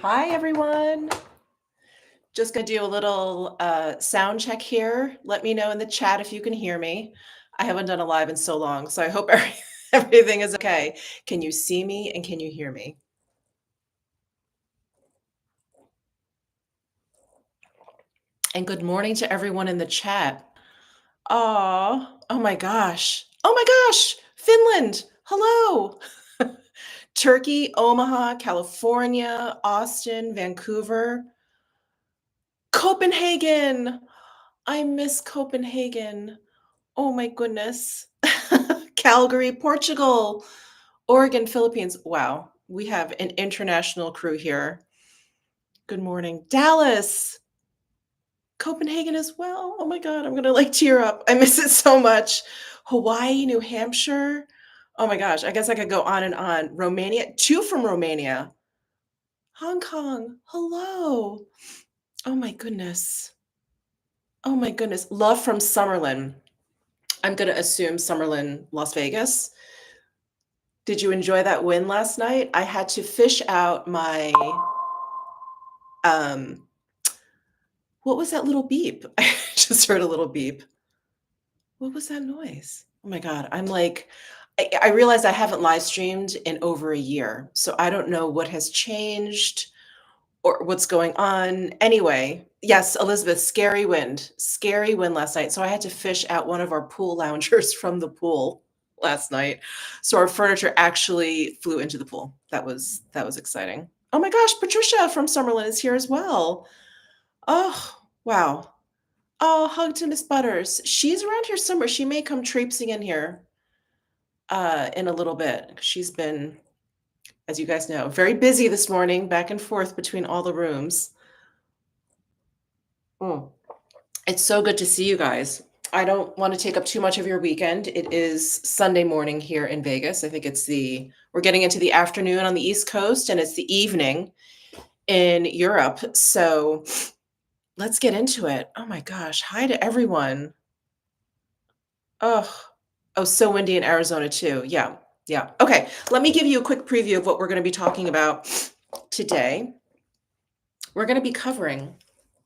Hi, everyone. Just going to do a little sound check here. Let me know in the chat if you can hear me. I haven't done a live in so long, so I hope everything is okay. Can you see me and can you hear me? And good morning to everyone in the chat. Oh my gosh. Oh my gosh. Finland. Hello. Turkey, Omaha, California, Austin, Vancouver, Copenhagen. I miss Copenhagen. Oh my goodness. Calgary, Portugal, Oregon, Philippines. Wow, we have an international crew here. Good morning. Dallas, Copenhagen as well. Oh my God, I'm gonna like tear up. I miss it so much. Hawaii, New Hampshire. Oh my gosh, I guess I could go on and on. Romania, two from Romania. Hong Kong, hello. Oh my goodness. Oh my goodness. Love from Summerlin. I'm going to assume Summerlin, Las Vegas. Did you enjoy that win last night? I had to fish out my um what was that little beep? I just heard a little beep. What was that noise? Oh my God. I'm like I realized I haven't live streamed in over a year. So I don't know what has changed or what's going on. Anyway, yes, Elizabeth, scary wind last night. So I had to fish out one of our pool loungers from the pool last night. So our furniture actually flew into the pool. That was exciting. Oh my gosh, Patricia from Summerlin is here as well. Oh, wow. Oh, hug to Miss Butters. She's around here somewhere. She may come traipsing in here in a little bit. She's been, as you guys know, very busy this morning, back and forth between all the rooms. Mm. It's so good to see you guys. I don't want to take up too much of your weekend. It is Sunday morning here in Vegas. I think we're getting into the afternoon on the East Coast and it's the evening in Europe. So let's get into it. Oh my gosh. Hi to everyone. Oh, so windy in Arizona too. Yeah. Yeah. Okay. Let me give you a quick preview of what we're going to be talking about today. We're going to be covering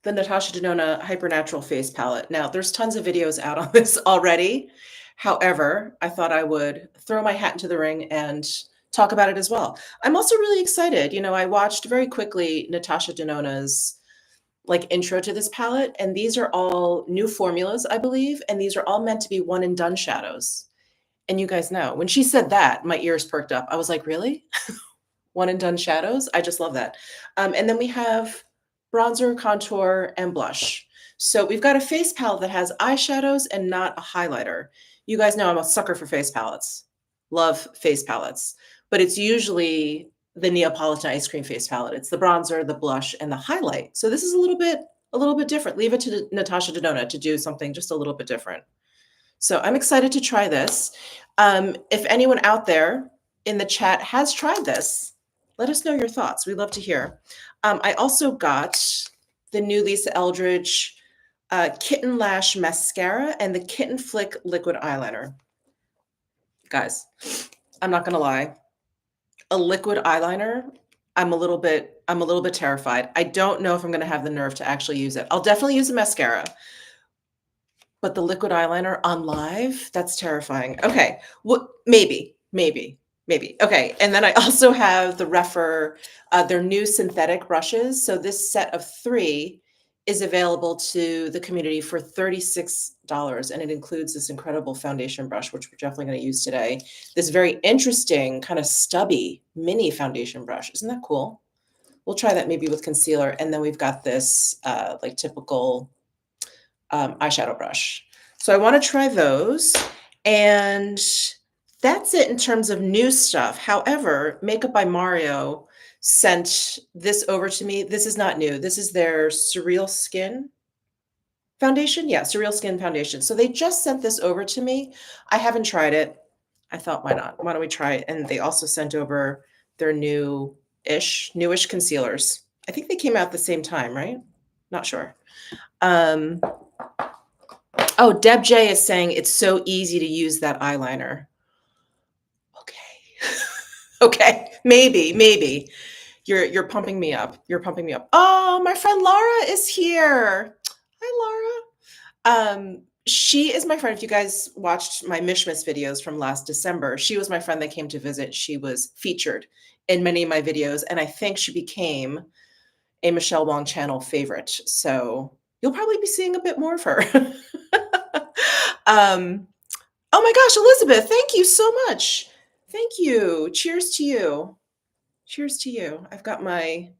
the Natasha Denona Hypernatural Face Palette. Now, there's tons of videos out on this already. However, I thought I would throw my hat into the ring and talk about it as well. I'm also really excited. I watched very quickly Natasha Denona's intro to this palette, and these are all new formulas, I believe, and these are all meant to be one and done shadows. And you guys know, when she said that, my ears perked up. I was like, really? One and done shadows? I just love that. And then we have bronzer, contour, and blush. So we've got a face palette that has eyeshadows and not a highlighter. You guys know I'm a sucker for face palettes. Love face palettes. But it's usually the Neapolitan ice cream face palette. It's the bronzer, the blush, and the highlight. So this is a little bit different. Leave it to Natasha Denona to do something just a little bit different. So I'm excited to try this. If anyone out there in the chat has tried this, let us know your thoughts. We'd love to hear. I also got the new Lisa Eldridge Kitten Lash Mascara and the Kitten Flick Liquid Eyeliner. Guys, I'm not gonna lie. A liquid eyeliner, I'm a little bit terrified. I don't know if I'm gonna have the nerve to actually use it. I'll definitely use a mascara. But the liquid eyeliner on live, that's terrifying. Okay, well, maybe. Okay, and then I also have the Refer, their new synthetic brushes. So this set of 3 is available to the community for $36, and it includes this incredible foundation brush, which we're definitely going to use today. This very interesting, kind of stubby mini foundation brush. Isn't that cool? We'll try that maybe with concealer, and then we've got this typical eyeshadow brush. So I want to try those, and that's it in terms of new stuff. However, Makeup by Mario sent this over to me. This is not new. This is their Surreal Skin foundation. Yeah, Surreal Skin foundation. So they just sent this over to me. I haven't tried it. I thought, why not? Why don't we try it? And they also sent over their newish concealers. I think they came out at the same time, right? Not sure. Oh, Deb J is saying it's so easy to use that eyeliner. Okay. Okay, maybe. You're pumping me up. You're pumping me up. Oh, my friend Laura is here. Hi, Laura. She is my friend. If you guys watched my Mishmas videos from last December, she was my friend that came to visit. She was featured in many of my videos, and I think she became a Michele Wang channel favorite. So you'll probably be seeing a bit more of her. um, oh my gosh, Elizabeth, thank you so much. Thank you. Cheers to you. Cheers to you. I've got my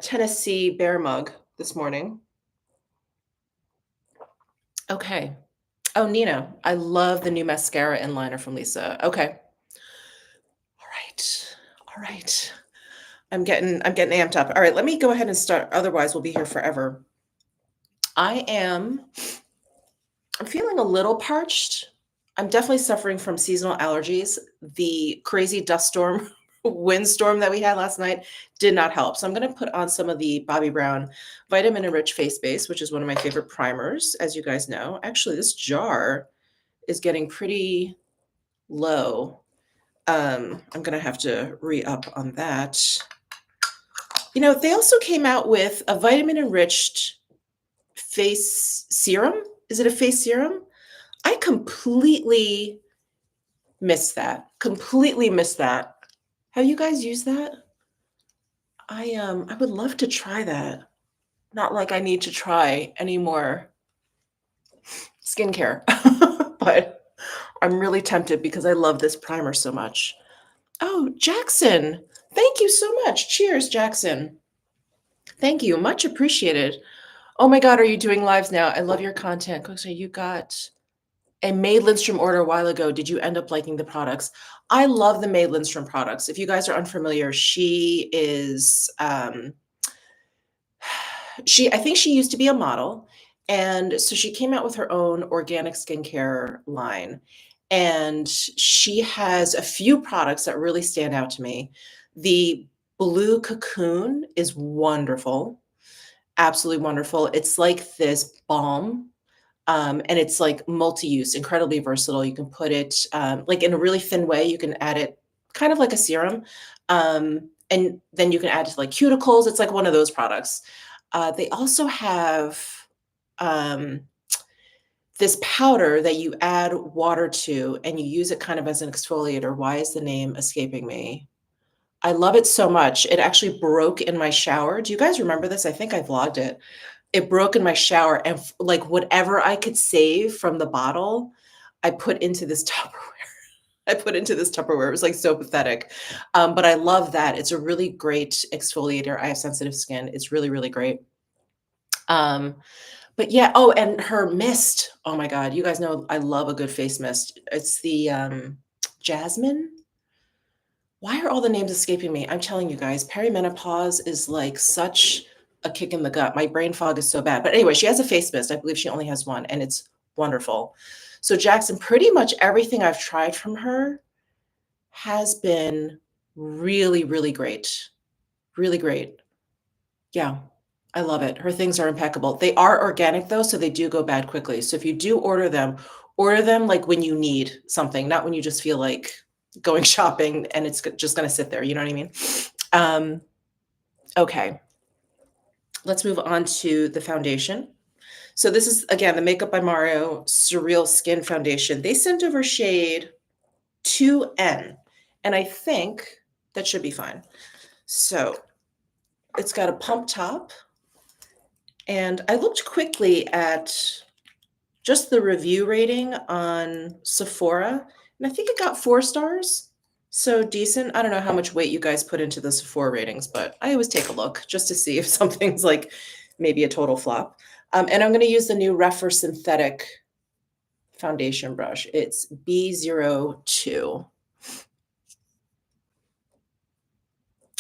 Tennessee bear mug this morning. Okay. Oh, Nina, I love the new mascara inliner from Lisa. Okay. All right. All right. I'm getting amped up. All right, let me go ahead and start. Otherwise, we'll be here forever. I'm feeling a little parched. I'm definitely suffering from seasonal allergies. The crazy dust storm, windstorm that we had last night did not help. So I'm going to put on some of the Bobbi Brown Vitamin Enriched Face Base, which is one of my favorite primers, as you guys know. Actually, this jar is getting pretty low. I'm going to have to re-up on that. You know, they also came out with a vitamin enriched face serum. Is it a face serum? I completely missed that. Completely missed that. Have you guys used that? I would love to try that. Not like I need to try any more skincare, but I'm really tempted because I love this primer so much. Oh, Jackson. Thank you so much. Cheers, Jackson. Thank you. Much appreciated. Oh my God, are you doing lives now? I love your content. So you got a May Lindstrom order a while ago. Did you end up liking the products? I love the May Lindstrom products. If you guys are unfamiliar, she is I think she used to be a model. And so she came out with her own organic skincare line. And she has a few products that really stand out to me. The Blue Cocoon is wonderful, absolutely wonderful. It's like this balm, and it's like multi-use, incredibly versatile. You can put it like in a really thin way. You can add it kind of like a serum, and then you can add it to like cuticles. It's like one of those products. They also have um, this powder that you add water to, and you use it kind of as an exfoliator. Why is the name escaping me? I love it so much. It actually broke in my shower. Do you guys remember this? I think I vlogged it. It broke in my shower, and like whatever I could save from the bottle, I put into this Tupperware. I put into this Tupperware. It was like so pathetic. But I love that. It's a really great exfoliator. I have sensitive skin. It's really, really great. But yeah, oh, and her mist. Oh my God. You guys know I love a good face mist. It's the Jasmine. Why are all the names escaping me? I'm telling you guys, perimenopause is like such a kick in the gut. My brain fog is so bad. But anyway, she has a face mist. I believe she only has one, and it's wonderful. So Jackson, pretty much everything I've tried from her has been really, really great. Really great. Yeah, I love it. Her things are impeccable. They are organic though, so they do go bad quickly. So if you do order them like when you need something, not when you just feel like going shopping and it's just going to sit there. You know what I mean? Okay. Let's move on to the foundation. So this is, again, the Makeup by Mario Surreal Skin Foundation. They sent over shade 2N, and I think that should be fine. So it's got a pump top, and I looked quickly at just the review rating on Sephora, and I think it got 4 stars. So decent. I don't know how much weight you guys put into the Sephora ratings, but I always take a look just to see if something's like maybe a total flop. And I'm going to use the new Refer Synthetic foundation brush. It's B02.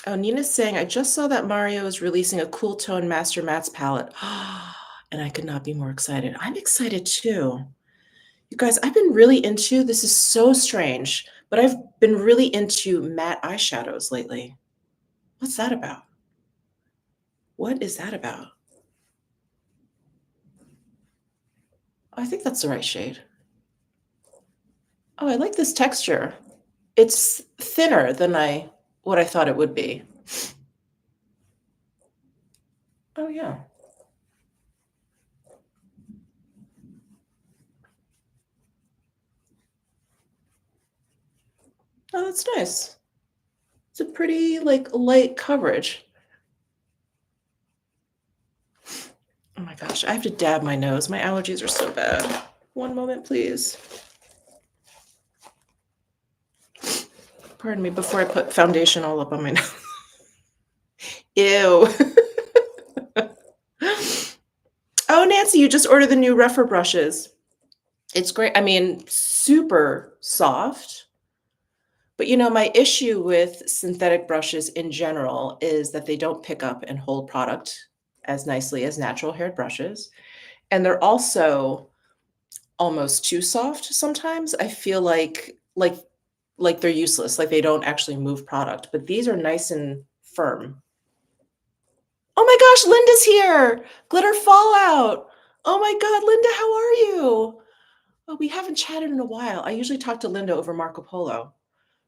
Oh, Nina's saying, I just saw that Mario is releasing a Cool Tone Master Mattes palette. And I could not be more excited. I'm excited too. You guys, I've been really into, this is so strange, but I've been really into matte eyeshadows lately. What's that about? What is that about? Oh, I think that's the right shade. Oh, I like this texture. It's thinner than what I thought it would be. Oh, yeah. Oh, that's nice. It's a pretty, like, light coverage. Oh my gosh, I have to dab my nose. My allergies are so bad. One moment, please. Pardon me before I put foundation all up on my nose. Ew. Oh, Nancy, you just ordered the new Rephr brushes. It's great. I mean, super soft. But my issue with synthetic brushes in general is that they don't pick up and hold product as nicely as natural haired brushes. And they're also almost too soft sometimes. I feel like they're useless, like they don't actually move product. But these are nice and firm. Oh my gosh, Linda's here. Glitter Fallout. Oh my god, Linda, how are you? Oh, we haven't chatted in a while. I usually talk to Linda over Marco Polo,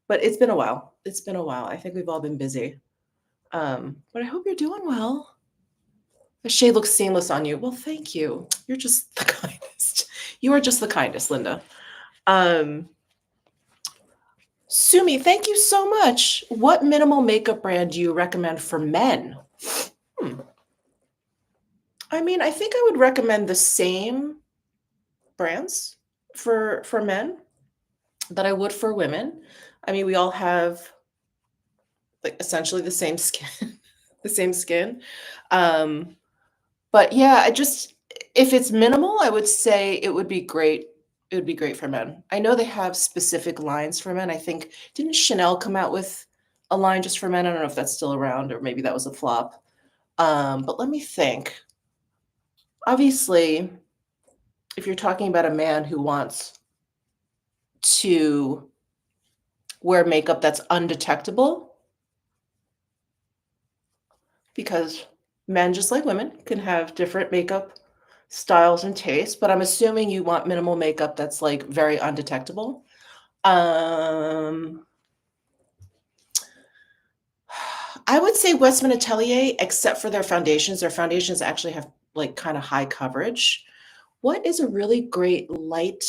but it's been a while. It's been a while. I think we've all been busy. But I hope you're doing well. The shade looks seamless on you. Well, thank you. You're just the kindest. You are just the kindest, Linda. Um, Sumi, thank you so much. What minimal makeup brand do you recommend for men? Hmm. I mean, I think I would recommend the same brands for men that I would for women. I mean, we all have like essentially the same skin, the same skin. Um, but yeah, I just if it's minimal, I would say it would be great. It would be great for men. I know they have specific lines for men. I think didn't Chanel come out with a line just for men? I don't know if that's still around or maybe that was a flop. But let me think. Obviously, if you're talking about a man who wants to wear makeup that's undetectable, because men, just like women, can have different makeup styles and tastes, but I'm assuming you want minimal makeup that's like very undetectable. Um, I would say Westman Atelier, except for their foundations. Their foundations actually have like kind of high coverage. What is a really great light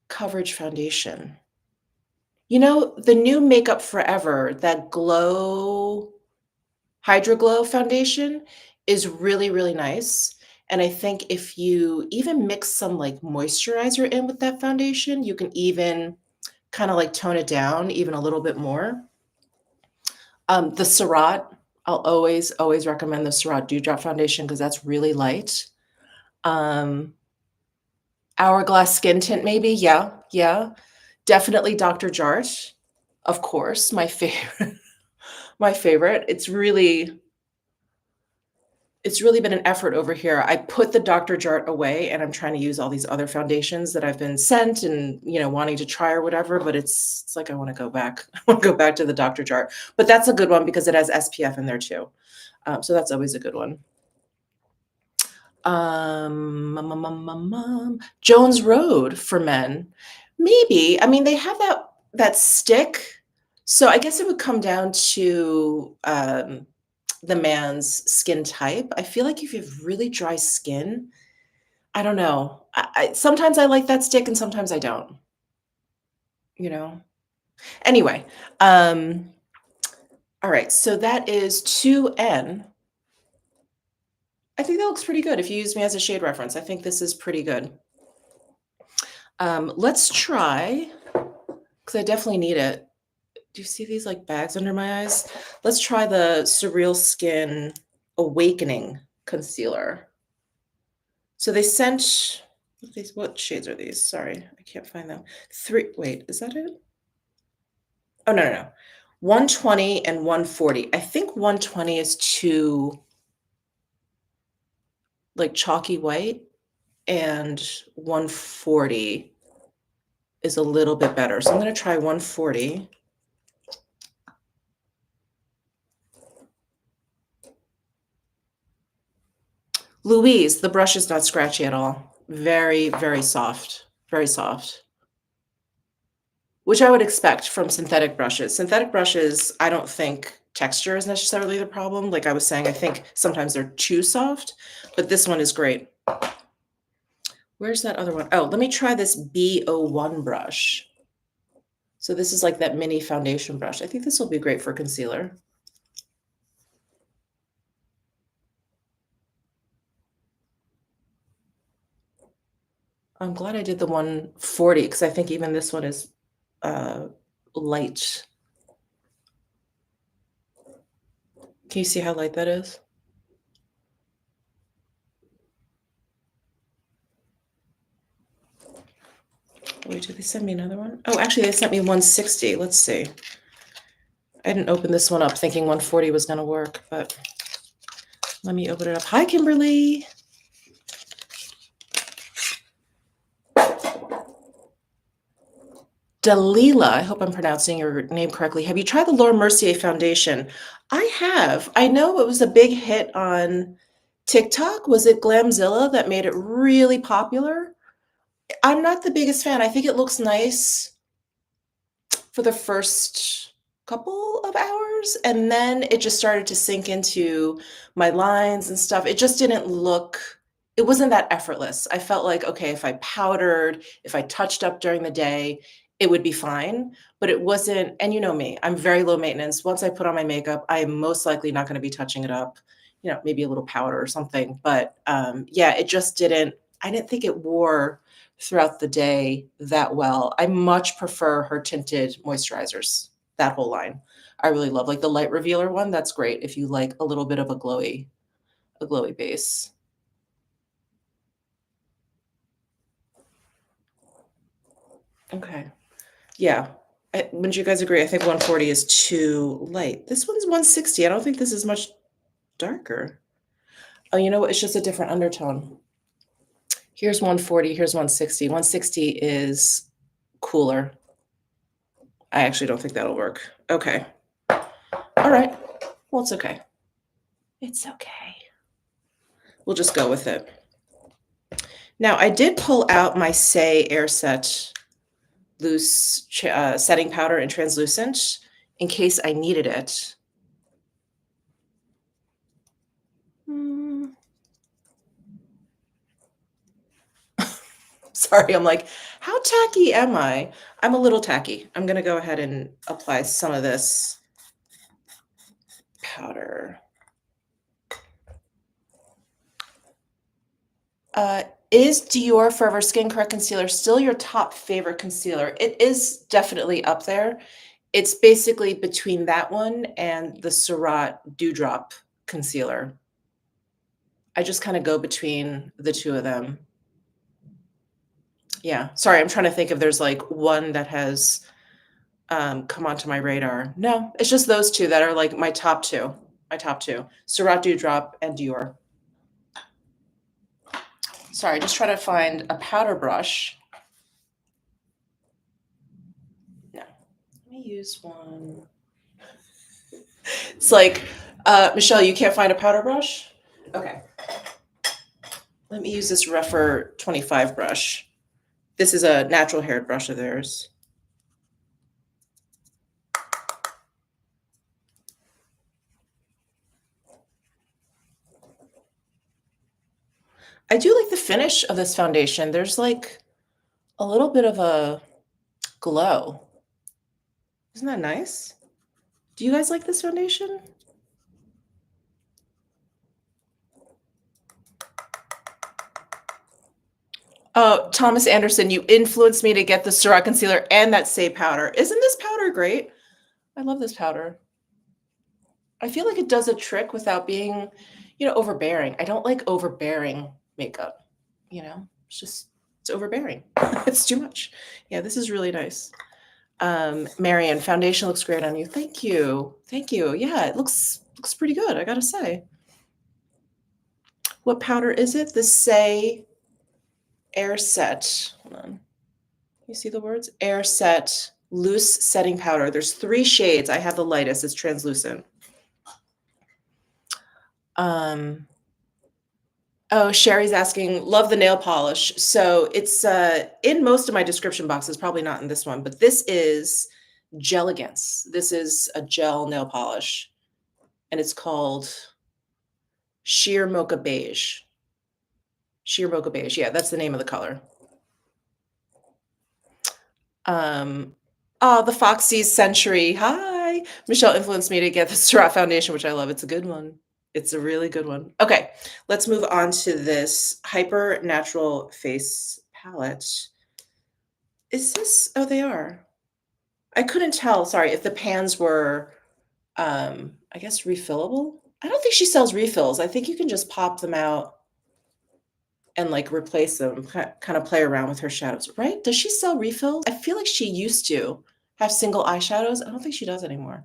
coverage foundation? The new Makeup Forever, that Glow Hydro Glow foundation is really, really nice. And I think if you even mix some like moisturizer in with that foundation, you can even kind of like tone it down even a little bit more. The Surratt, I'll always recommend the Surratt Dewdrop foundation because that's really light. Um, Hourglass Skin Tint, maybe. Yeah, yeah. Definitely Dr. Jart, of course, my favorite. My favorite. It's really been an effort over here. I put the Dr. Jart away and I'm trying to use all these other foundations that I've been sent and, wanting to try or whatever, but it's like I wanna go back. I wanna go back to the Dr. Jart. But that's a good one because it has SPF in there too. So that's always a good one. Jones Road for men. Maybe. I mean, they have that stick, so I guess it would come down to, the man's skin type. I feel like if you have really dry skin, I don't know. Sometimes I like that stick and sometimes I don't, you know? Anyway, all right, so that is 2N. I think that looks pretty good if you use me as a shade reference. I think this is pretty good. Let's try, because I definitely need it. Do you see these like bags under my eyes? Let's try the Surreal Skin Awakening Concealer. So they sent what shades are these? Sorry, I can't find them. Wait, is that it? Oh, no, no, no. 120 and 140. I think 120 is too like chalky white and 140 is a little bit better. So I'm going to try 140. Louise, the brush is not scratchy at all. Very, very soft. Very soft. Which I would expect from synthetic brushes. Synthetic brushes, I don't think texture is necessarily the problem. Like I was saying, I think sometimes they're too soft, but this one is great. Where's that other one? Oh, let me try this B01 brush. So this is like that mini foundation brush. I think this will be great for concealer. I'm glad I did the 140 because I think even this one is light. Can you see how light that is? Wait, did they send me another one? Oh, actually, they sent me 160. Let's see. I didn't open this one up thinking 140 was going to work, but let me open it up. Hi, Kimberly. Dalila, I hope I'm pronouncing your name correctly. Have you tried the Laura Mercier foundation? I have. I know it was a big hit on TikTok. Was it Glamzilla that made it really popular? I'm not the biggest fan. I think it looks nice for the first couple of hours, and then it just started to sink into my lines and stuff. It just didn't look, it wasn't that effortless. I felt like, okay, if I powdered, if I touched up during the day, it would be fine, but it wasn't. And you know me, I'm very low maintenance. Once I put on my makeup, I'm most likely not going to be touching it up, you know, maybe a little powder or something. But yeah, it just didn't, I didn't think it wore throughout the day that well. I much prefer her tinted moisturizers, that whole line. I really love like the light revealer one. That's great if you like a little bit of a glowy base. Okay. Yeah. Wouldn't you guys agree? I think 140 is too light. This one's 160. I don't think this is much darker. Oh, you know what? It's just a different undertone. Here's 140, here's 160. 160 is cooler. I actually don't think that'll work. Okay. All right. Well, it's okay. It's okay. We'll just go with it. Now, I did pull out my Say Air Set loose setting powder in translucent in case I needed it. Sorry, I'm like, how tacky am I? I'm a little tacky. I'm going to go ahead and apply some of this powder. Is Dior Forever Skin Correct Concealer still your top favorite concealer? It is definitely up there. It's basically between that one and the Surratt Dewdrop concealer. I just kind of go between the two of them. Yeah. Sorry, I'm trying to think if there's like one that has come onto my radar. No, it's just those two that are like my top two. My top two. Surratt Dewdrop and Dior. Sorry, just try to find a powder brush. No. Let me use one. It's like, Michelle, you can't find a powder brush? Okay. Let me use this Rephr 25 brush. This is a natural haired brush of theirs. I do like the finish of this foundation. There's like a little bit of a glow. Isn't that nice? Do you guys like this foundation? Oh, Thomas Anderson, you influenced me to get the Surratt concealer and that Say powder. Isn't this powder great? I love this powder. I feel like it does a trick without being, you know, overbearing. I don't like overbearing makeup, you know? It's overbearing. It's too much. Yeah, this is really nice. Marian, foundation looks great on you. Thank you. Thank you. Yeah, it looks pretty good, I gotta say. What powder is it? The Say Air Set. Hold on. You see the words? Air Set Loose Setting Powder. There's 3 shades. I have the lightest. It's translucent. Oh, Sherry's asking, love the nail polish. So it's in most of my description boxes, probably not in this one, but this is Gelegance. This is a gel nail polish. and it's called Sheer Mocha Beige. Sheer Mocha Beige. Yeah, that's the name of the color. Um, oh, the Foxy's Century. Hi. Michelle influenced me to get the Surratt foundation, which I love. It's a good one. It's a really good one. Okay, let's move on to this Hyper Natural Face Palette. Is this? Oh, they are. I couldn't tell, sorry, if the pans were, I guess refillable? I don't think she sells refills. I think you can just pop them out and, like, replace them, kinda play around with her shadows, right? Does she sell refills? I feel like she used to have single eyeshadows. I don't think she does anymore.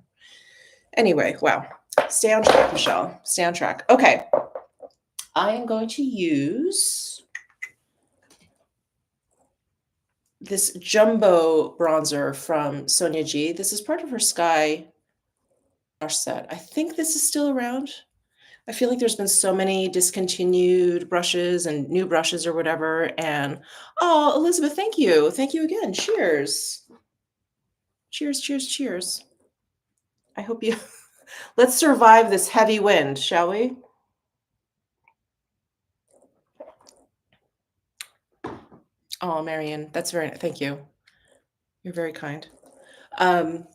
Anyway, wow. Stay on track, Michelle. Stay on track. Okay. I am going to use this jumbo bronzer from Sonia G. This is part of her Sky brush set. I think this is still around. I feel like there's been so many discontinued brushes and new brushes or whatever, and oh, Elizabeth, thank you. Thank you again. Cheers. Cheers, cheers, cheers. I hope you let's survive this heavy wind, shall we? Oh, Marion, that's very thank you. You're very kind. Um,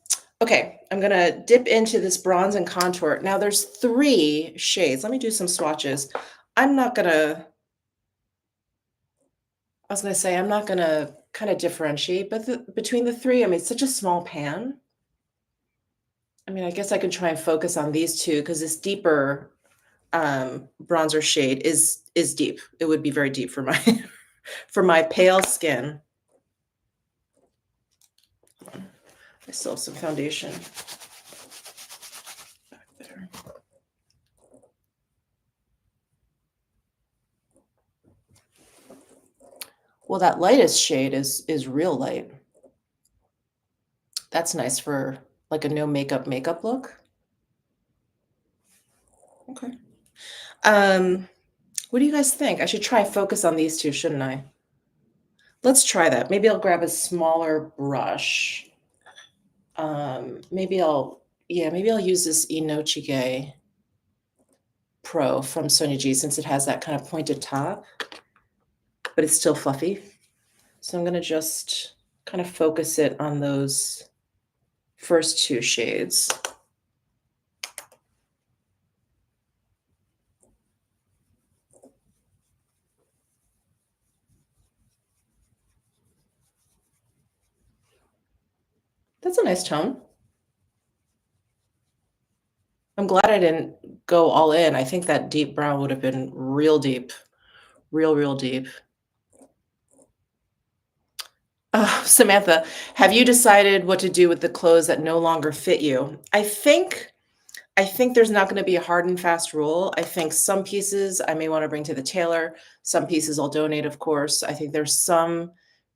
okay, I'm gonna dip into this bronze and contour. Now there's 3 shades. Let me do some swatches. I'm not gonna I was gonna say, I'm not gonna kinda differentiate, but between the 3, I mean, it's such a small pan. I mean, I guess I could try and focus on these 2 because this deeper, bronzer shade is deep. It would be very deep for my for my pale skin. Hold on. I still have some foundation back there. Well, that lightest shade is real light. That's nice for, like, a no makeup look. Okay. What do you guys think? I should try and focus on these 2, shouldn't I? Let's try that. Maybe I'll grab a smaller brush. Maybe maybe I'll use this Inochige Pro from Sonia G since it has that kind of pointed top, but it's still fluffy. So I'm gonna just kind of focus it on those first 2 shades. That's a nice tone. I'm glad I didn't go all in. I think that deep brown would have been real deep, real deep. Samantha, have you decided what to do with the clothes that no longer fit you? I think there's not gonna be a hard and fast rule. I think some pieces I may wanna bring to the tailor, some pieces I'll donate, of course. I think there's some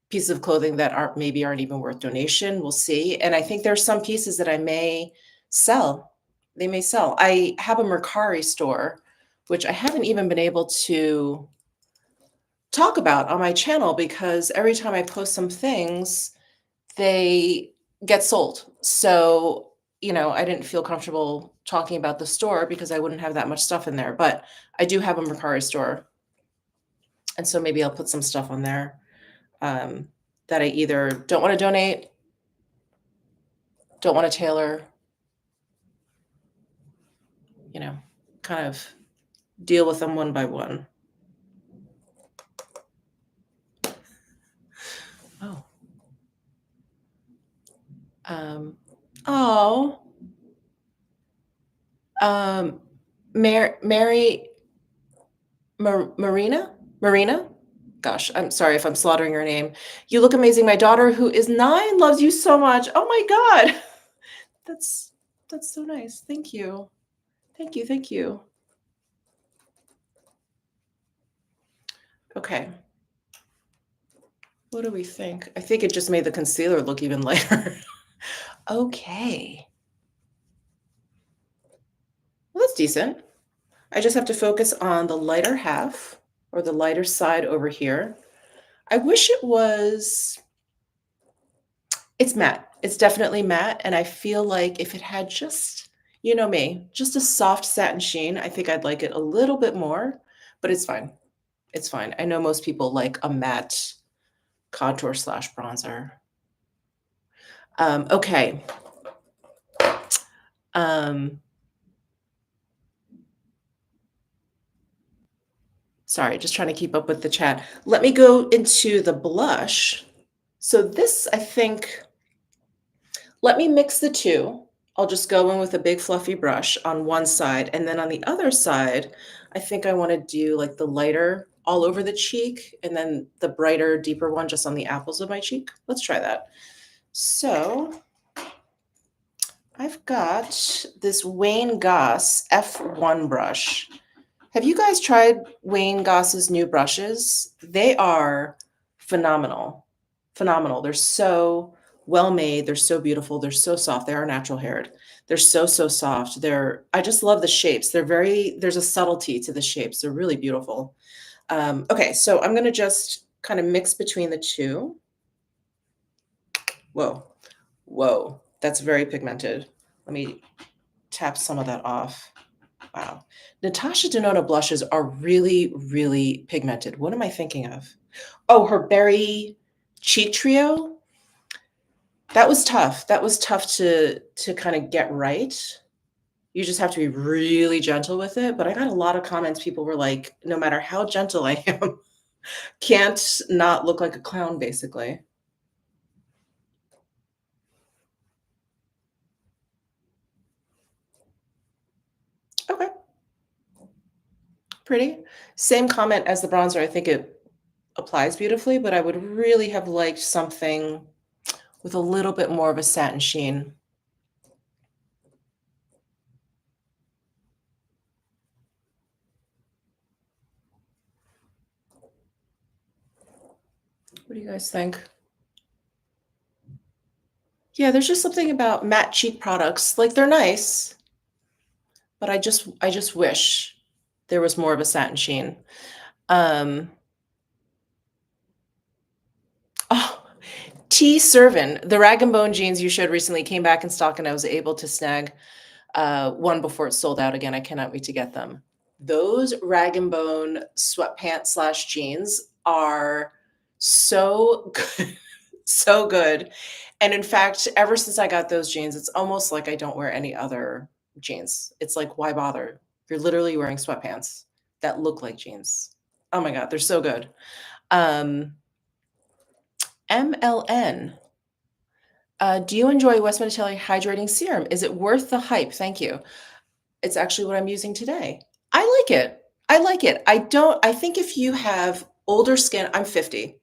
pieces of clothing that aren't even worth donation, we'll see, and I think there's some pieces that I may sell. They may sell. I have a Mercari store, which I haven't even been able to talk about on my channel because every time I post some things, they get sold. So, I didn't feel comfortable talking about the store because I wouldn't have that much stuff in there, but I do have a Mercari store, and so maybe I'll put some stuff on there, um, that I either don't wanna donate, don't wanna tailor, you know, kind of deal with them one by one. Oh, um, oh, um, Mary Marina? Gosh, I'm sorry if I'm slaughtering your name. You look amazing. My daughter, who is 9, loves you so much. Oh my god. That's that's so nice. Thank you. Thank you, thank you. Okay. What do we think? I think it just made the concealer look even lighter. Okay. Well, that's decent. I just have to focus on the lighter half or the lighter side over here. I wish it was it's matte. It's definitely matte, and I feel like if it had just, You know me, just a soft satin sheen. I think I'd like it a little bit more, but it's fine. It's fine. I know most people like a matte contour slash bronzer. Okay. Um, Sorry, just trying to keep up with the chat. Let me go into the blush. So this, I think, let me mix the two. I'll just go in with a big fluffy brush on one side, and then on the other side, I think I wanna do, like, the lighter all over the cheek, and then the brighter, deeper one just on the apples of my cheek. Let's try that. So, I've got this Wayne Goss F1 brush. Have you guys tried Wayne Goss's new brushes? They are phenomenal. Phenomenal. They're so well made. They're so beautiful. They're so soft. They are natural haired. They're so, so soft. I just love the shapes. There's a subtlety to the shapes. They're really beautiful. Okay, so I'm going to just kind of mix between the two. Whoa, whoa, that's very pigmented. Let me tap some of that off. Wow. Natasha Denona blushes are really, really pigmented. What am I thinking of? Oh, her berry cheek trio. That was tough. That was tough to kind of get right. You just have to be really gentle with it. But I got a lot of comments. People were like, no matter how gentle I am, can't not look like a clown, basically. Okay, pretty. Same comment as the bronzer. I think it applies beautifully, but I would really have liked something with a little bit more of a satin sheen. What do you guys think? Yeah, there's just something about matte cheek products. Like they're nice, but I just wish there was more of a satin sheen. Um, oh, T. Servin, the rag and bone jeans you showed recently came back in stock, and I was able to snag one before it sold out again. I cannot wait to get them. Those rag and bone sweatpants slash jeans are so good, so good. And in fact, ever since I got those jeans, it's almost like I don't wear any other jeans. It's like, why bother? You're literally wearing sweatpants that look like jeans. Oh my God, they're so good. Um, MLN. Do you enjoy West Mediterranean hydrating serum? Is it worth the hype? Thank you. It's actually what I'm using today. I like it. I like it. I think if you have older skin, I'm 50.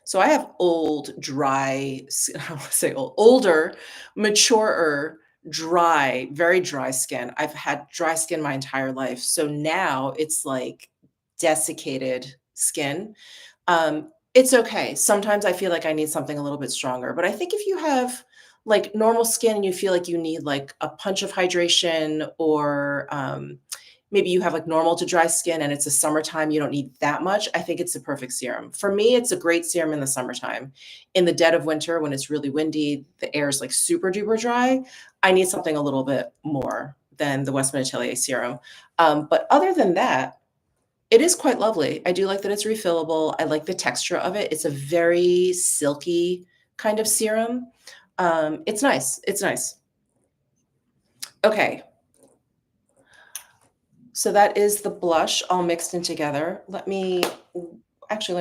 So I have old, dry, I want to say old, older, maturer, dry, very dry skin. I've had dry skin my entire life. So now it's like desiccated skin. It's okay. Sometimes I feel like I need something a little bit stronger, but I think if you have like normal skin and you feel like you need like a punch of hydration, or maybe you have like normal to dry skin and it's a summertime, you don't need that much. I think it's the perfect serum. For me, it's a great serum in the summertime. In the dead of winter, when it's really windy, the air is like super duper dry. I need something a little bit more than the West Mediterranean serum. But other than that, it is quite lovely. I do like that it's refillable. I like the texture of it. It's a very silky kind of serum. It's nice. It's nice. Okay. So that is the blush all mixed in together. Let me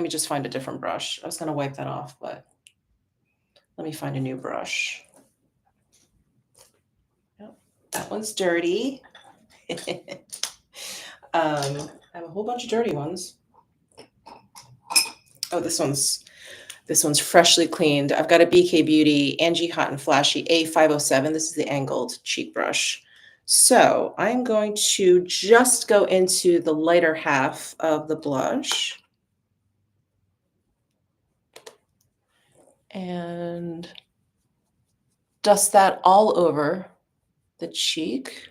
just find a different brush. I was going to wipe that off, but let me find a new brush. Yep, that one's dirty. I have a whole bunch of dirty ones. Oh, this one's freshly cleaned. I've got a BK Beauty Angie Hot and Flashy A507. This is the angled cheek brush. So I'm going to just go into the lighter half of the blush and dust that all over the cheek.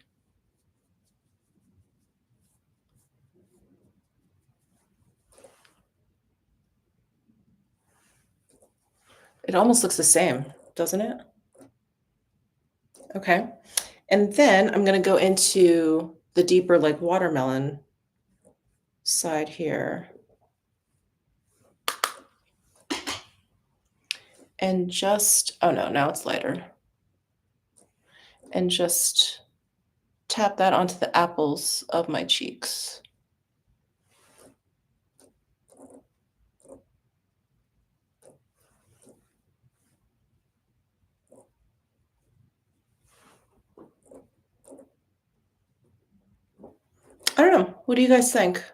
It almost looks the same, doesn't it? Okay. And then I'm gonna go into the deeper, like, watermelon side here. And just oh, no, now it's lighter. And just tap that onto the apples of my cheeks. I don't know. What do you guys think?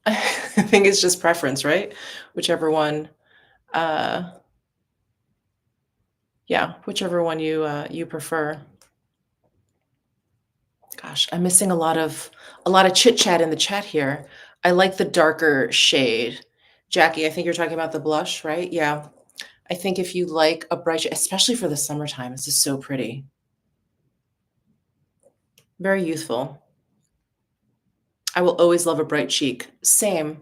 I think it's just preference, right? Whichever one, uh, yeah, whichever one you prefer. Gosh, I'm missing a lot of chit chat in the chat here. I like the darker shade. Jackie, I think you're talking about the blush, right? Yeah. I think if you like a bright, especially for the summertime, this is so pretty. Very youthful. I will always love a bright cheek. Same,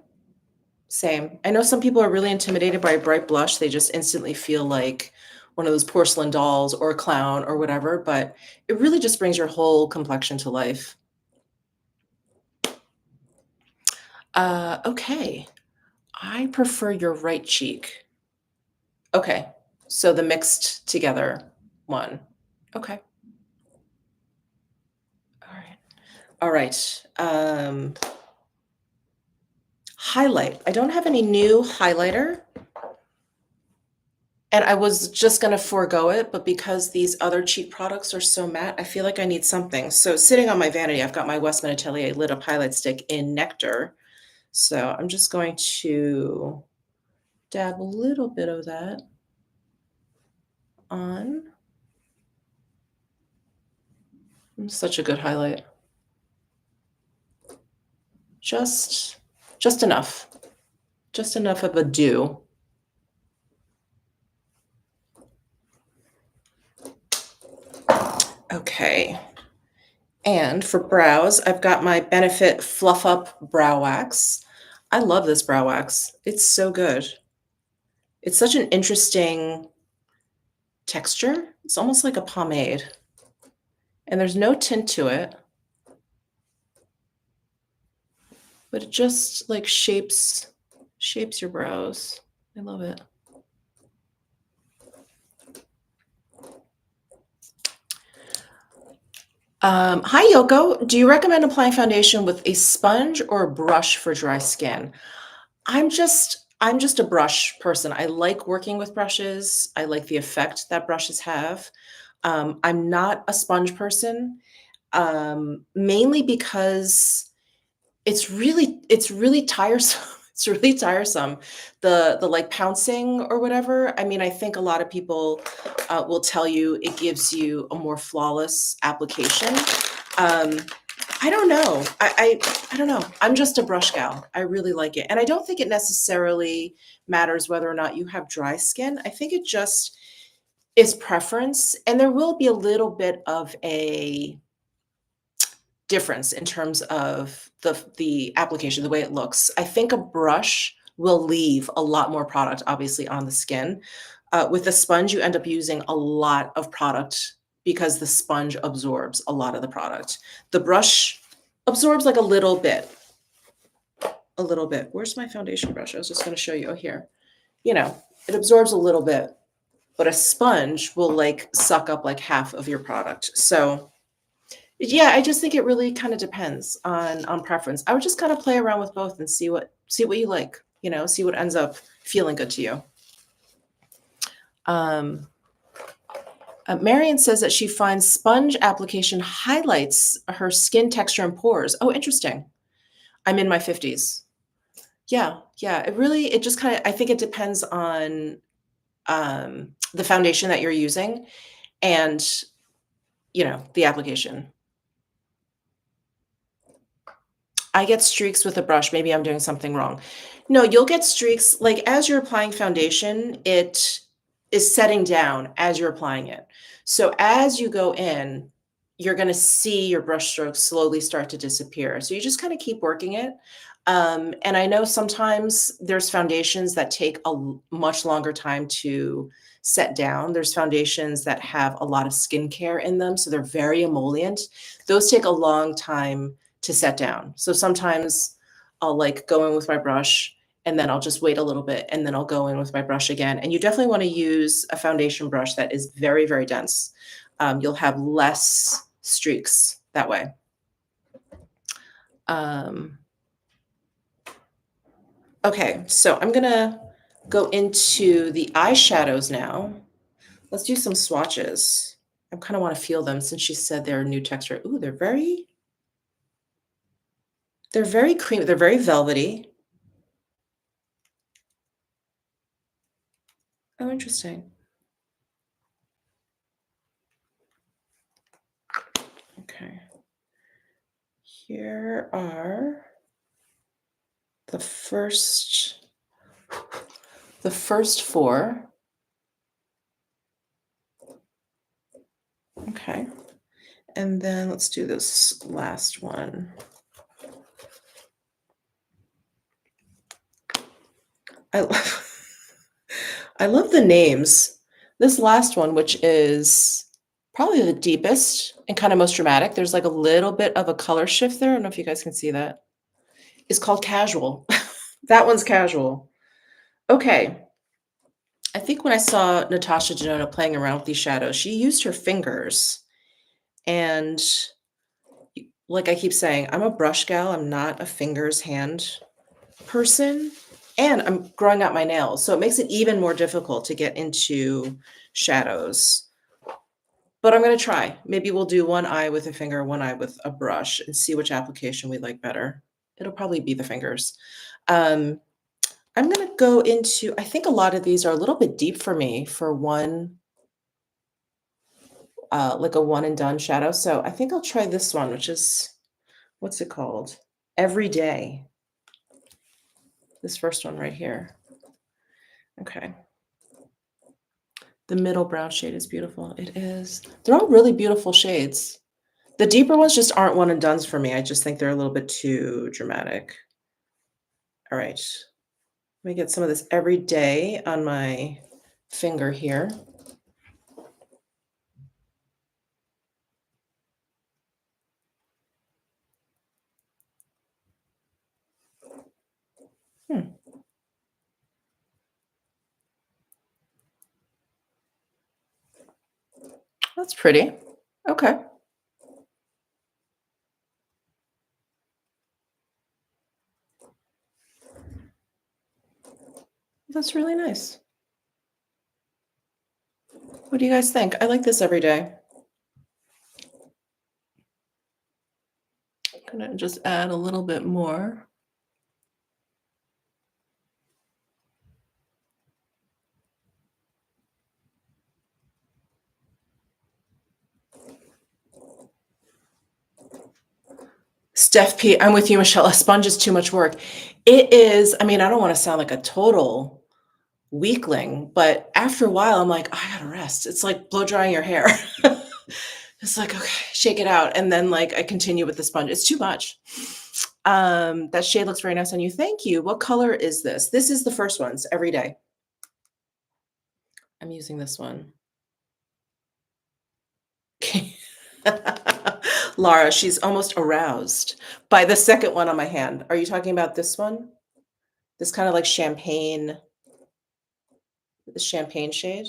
same. I know some people are really intimidated by a bright blush. They just instantly feel like one of those porcelain dolls or a clown or whatever, but it really just brings your whole complexion to life. Okay. I prefer your right cheek. Okay. So the mixed together one. Okay. All right. All right. Highlight. I don't have any new highlighter. And I was just gonna forego it, but because these other cheap products are so matte, I feel like I need something. So sitting on my vanity, I've got my Westman Atelier lit up highlight stick in Nectar. So I'm just going to dab a little bit of that on. Such a good highlight. Just just enough. Just enough of a dew. Okay. And for brows, I've got my Benefit Fluff Up Brow Wax. I love this brow wax. It's so good. It's such an interesting texture. It's almost like a pomade. And there's no tint to it, but it just like shapes your brows. I love it. Hi Yoko. Do you recommend applying foundation with a sponge or a brush for dry skin? I'm just a brush person. I like working with brushes. I like the effect that brushes have. I'm not a sponge person, mainly because it's really tiresome. It's really tiresome. The like pouncing or whatever. I mean, I think a lot of people will tell you it gives you a more flawless application. Um, I don't know. I don't know. I'm just a brush gal. I really like it. And I don't think it necessarily matters whether or not you have dry skin. I think it just is preference. And there will be a little bit of a difference in terms of the application, the way it looks. I think a brush will leave a lot more product, obviously, on the skin. With a sponge, you end up using a lot of product because the sponge absorbs a lot of the product. The brush absorbs like a little bit, a little bit. Where's my foundation brush? I was just going to show you. Oh, here. You know, it absorbs a little bit, but a sponge will like suck up like half of your product. So yeah, I just think it really kind of depends on preference. I would just kind of play around with both and see what you like, see what ends up feeling good to you. Marion says that she finds sponge application highlights her skin texture and pores. Oh, interesting. I'm in my 50s. Yeah, yeah. It just kind of, I think it depends on the foundation that you're using and, the application. I get streaks with a brush. Maybe I'm doing something wrong. No, you'll get streaks like as you're applying foundation, it is setting down as you're applying it. So as you go in, you're going to see your brush strokes slowly start to disappear. So you just kind of keep working it. And I know sometimes there's foundations that take a much longer time to set down. There's foundations that have a lot of skincare in them, so they're very emollient. Those take a long time to set down. So sometimes I'll like go in with my brush and then I'll just wait a little bit and then I'll go in with my brush again. And you definitely want to use a foundation brush that is very, very dense. You'll have less streaks that way. Um, okay, so I'm gonna go into the eyeshadows now. Let's do some swatches. I kind of want to feel them since she said they're a new texture. Ooh, they're very creamy. They're very velvety. Oh, interesting. Okay. Here are the first four. Okay. And then let's do this last one. I I love the names. This last one, which is probably the deepest and kind of most dramatic, there's like a little bit of a color shift there. I don't know if you guys can see that. It's called Casual. That one's Casual. Okay. I think when I saw Natasha Denona playing around with these shadows, she used her fingers. And like I keep saying, I'm a brush gal. I'm not a fingers hand person. And I'm growing out my nails. So it makes it even more difficult to get into shadows. But I'm going to try. Maybe we'll do one eye with a finger, one eye with a brush, and see which application we like better. It'll probably be the fingers. Um, I'm going to go into, I think a lot of these are a little bit deep for me for one, like a one and done shadow. So I think I'll try this one, which is, what's it called? Every Day. This first one right here. Okay. The middle brown shade is beautiful. It is. They're all really beautiful shades. The deeper ones just aren't one and dones for me. I just think they're a little bit too dramatic. All right. Let me get some of this Every Day on my finger here. That's pretty. Okay. That's really nice. What do you guys think? I like this Every Day. I'm gonna just add a little bit more. Steph P, I'm with you, Michelle. A sponge is too much work. It is, I mean, I don't want to sound like a total weakling, but after a while, I'm like, I gotta rest. It's like blow drying your hair. It's like, okay, shake it out. And then like I continue with the sponge. It's too much. That shade looks very nice on you. Thank you. What color is this? This is the first ones Every Day. I'm using this one. Laura, she's almost aroused by the second one on my hand. Are you talking about this one? This kind of like champagne, the champagne shade?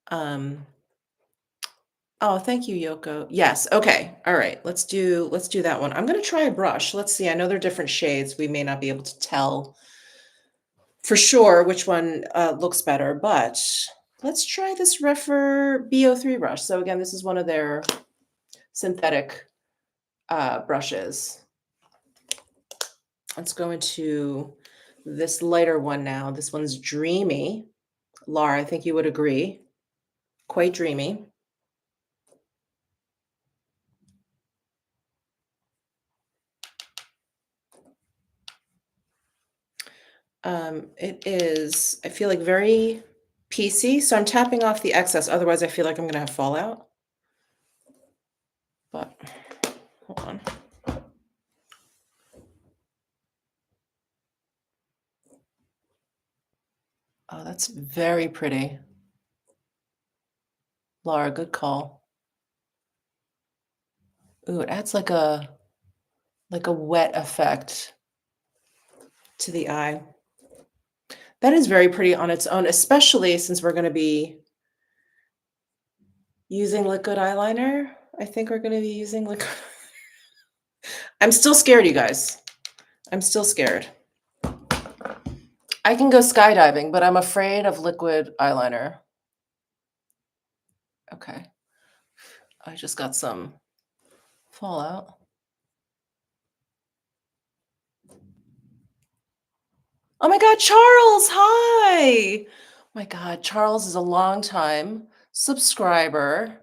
Um, oh, thank you, Yoko. Yes. Okay. All right. Let's do that one. I'm gonna try a brush. Let's see. I know they're different shades. We may not be able to tell for sure which one looks better, but let's try this Refer BO3 brush. So again, this is one of their synthetic brushes. Let's go into this lighter one now. This one's dreamy. Laura, I think you would agree. Quite dreamy. It is, I feel like very piecey, so I'm tapping off the excess, otherwise I feel like I'm gonna have fallout. But hold on. Oh, that's very pretty. Laura, good call. Ooh, it adds like a wet effect to the eye. That is very pretty on its own, especially since we're gonna be using liquid eyeliner. I think we're gonna be using liquid. I'm still scared, you guys. I'm still scared. I can go skydiving, but I'm afraid of liquid eyeliner. Okay. I just got some fallout. Oh my God, Charles, hi. My God, Charles is a longtime subscriber,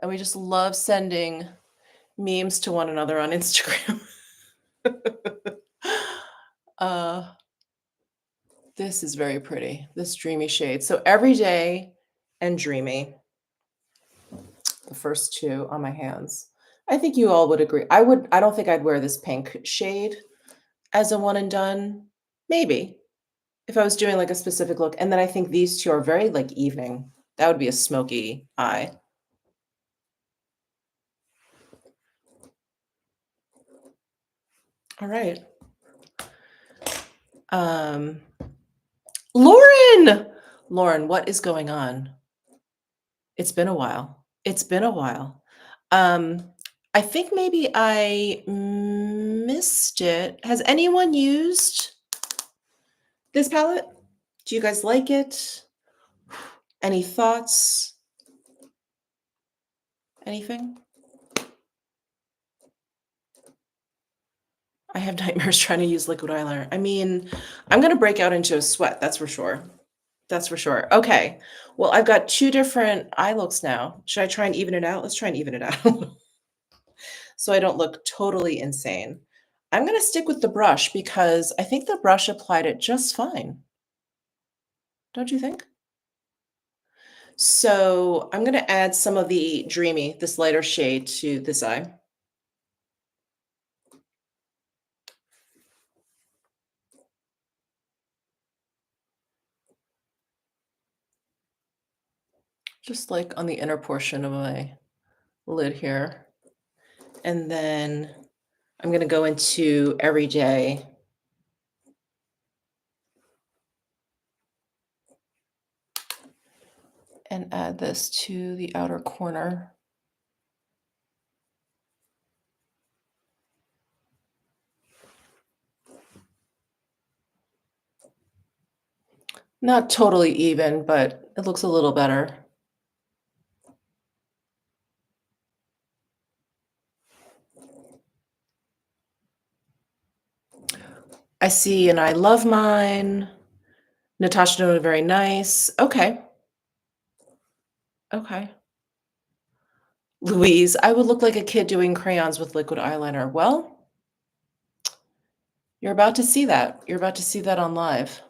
and we just love sending memes to one another on Instagram. uh, this is very pretty, this dreamy shade. So everyday and dreamy, the first two on my hands. I think you all would agree. I don't think I'd wear this pink shade as a one and done. Maybe if I was doing like a specific look. And then I think these two are very like evening. That would be a smoky eye. All right. Lauren! Lauren, what is going on? It's been a while. It's been a while. I think maybe I missed it. Has anyone used this palette? Do you guys like it? Any thoughts? Anything? I have nightmares trying to use liquid eyeliner. I mean, I'm gonna break out into a sweat, that's for sure. That's for sure. Okay. Well, I've got two different eye looks now. Should I try and even it out? Let's try and even it out so I don't look totally insane. I'm gonna stick with the brush because I think the brush applied it just fine. Don't you think? So I'm gonna add some of the dreamy, this lighter shade to this eye. Just like on the inner portion of my lid here. And then I'm gonna go into everyday. And add this to the outer corner. Not totally even, but it looks a little better. I see, and I love mine. Natasha Denona, very nice. Okay. Okay. Louise, I would look like a kid doing crayons with liquid eyeliner. Well, you're about to see that. You're about to see that on live.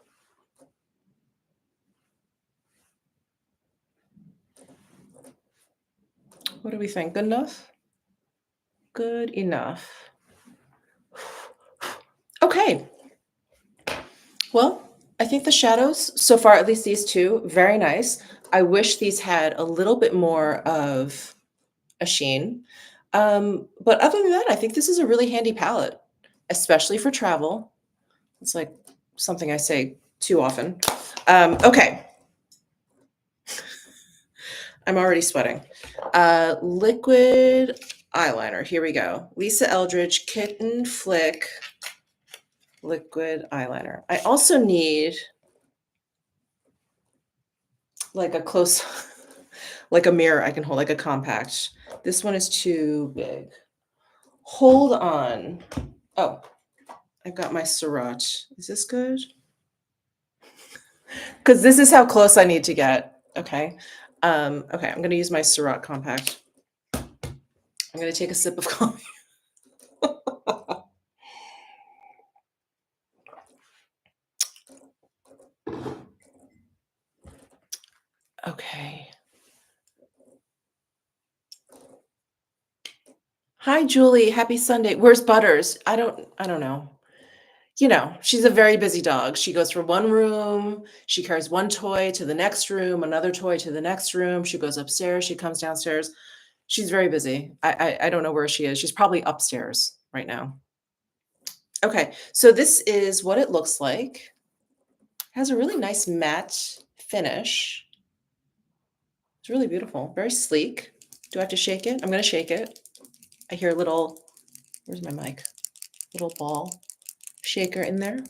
What do we think? Good enough? Good enough. Okay. Well, I think the shadows, so far, at least these two, very nice. I wish these had a little bit more of a sheen. But other than that, I think this is a really handy palette, especially for travel. It's like something I say too often. Okay. I'm already sweating. Liquid eyeliner. Here we go. Lisa Eldridge Kitten Flick liquid eyeliner. I also need like a close, like a mirror I can hold, like a compact. This one is too big. Hold on. Oh, I've got my Surratt. Is this good? Because this is how close I need to get. Okay. Okay, I'm going to use my Surratt compact. I'm going to take a sip of coffee. Okay. Hi, Julie. Happy Sunday. Where's Butters? I don't know. You know, she's a very busy dog. She goes from one room, she carries one toy to the next room, another toy to the next room. She goes upstairs, she comes downstairs. She's very busy. I don't know where she is. She's probably upstairs right now. Okay, so this is what it looks like. Has a really nice matte finish. It's really beautiful, very sleek. Do I have to shake it? I'm gonna shake it. I hear a little, where's my mic? Little ball shaker in there.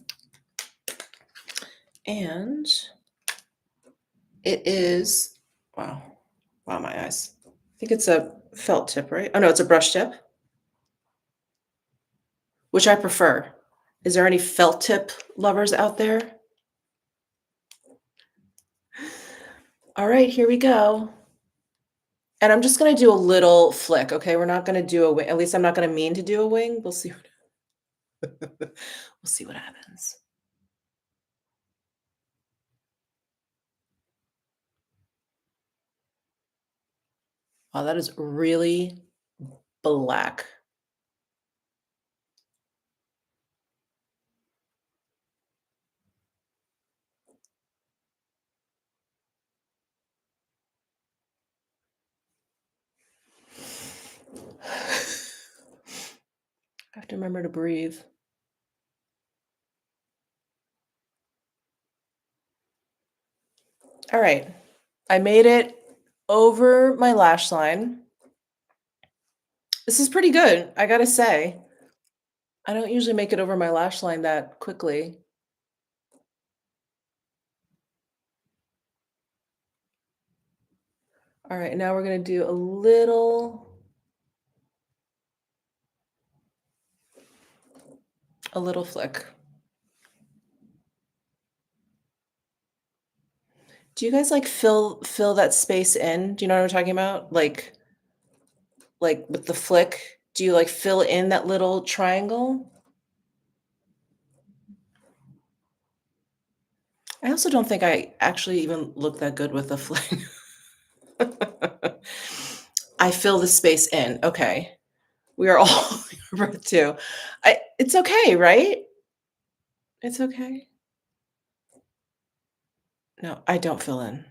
And it is, wow, wow, my eyes. I think it's a felt tip, right? Oh no, it's a brush tip, which I prefer. Is there any felt tip lovers out there? All right, here we go. And I'm just gonna do a little flick, okay? We're not gonna do a wing. At least I'm not gonna mean to do a wing. We'll see. We'll see what happens. Wow, that is really black. I have to remember to breathe. All right. I made it over my lash line. This is pretty good, I gotta say. I don't usually make it over my lash line that quickly. All right, now we're gonna do a little flick. Do you guys like fill that space in? Do you know what I'm talking about? Like with the flick, do you like fill in that little triangle? I also don't think I actually even look that good with the flick. I fill the space in. Okay. We are all breath too. It's okay, right? It's okay. No, I don't fill in.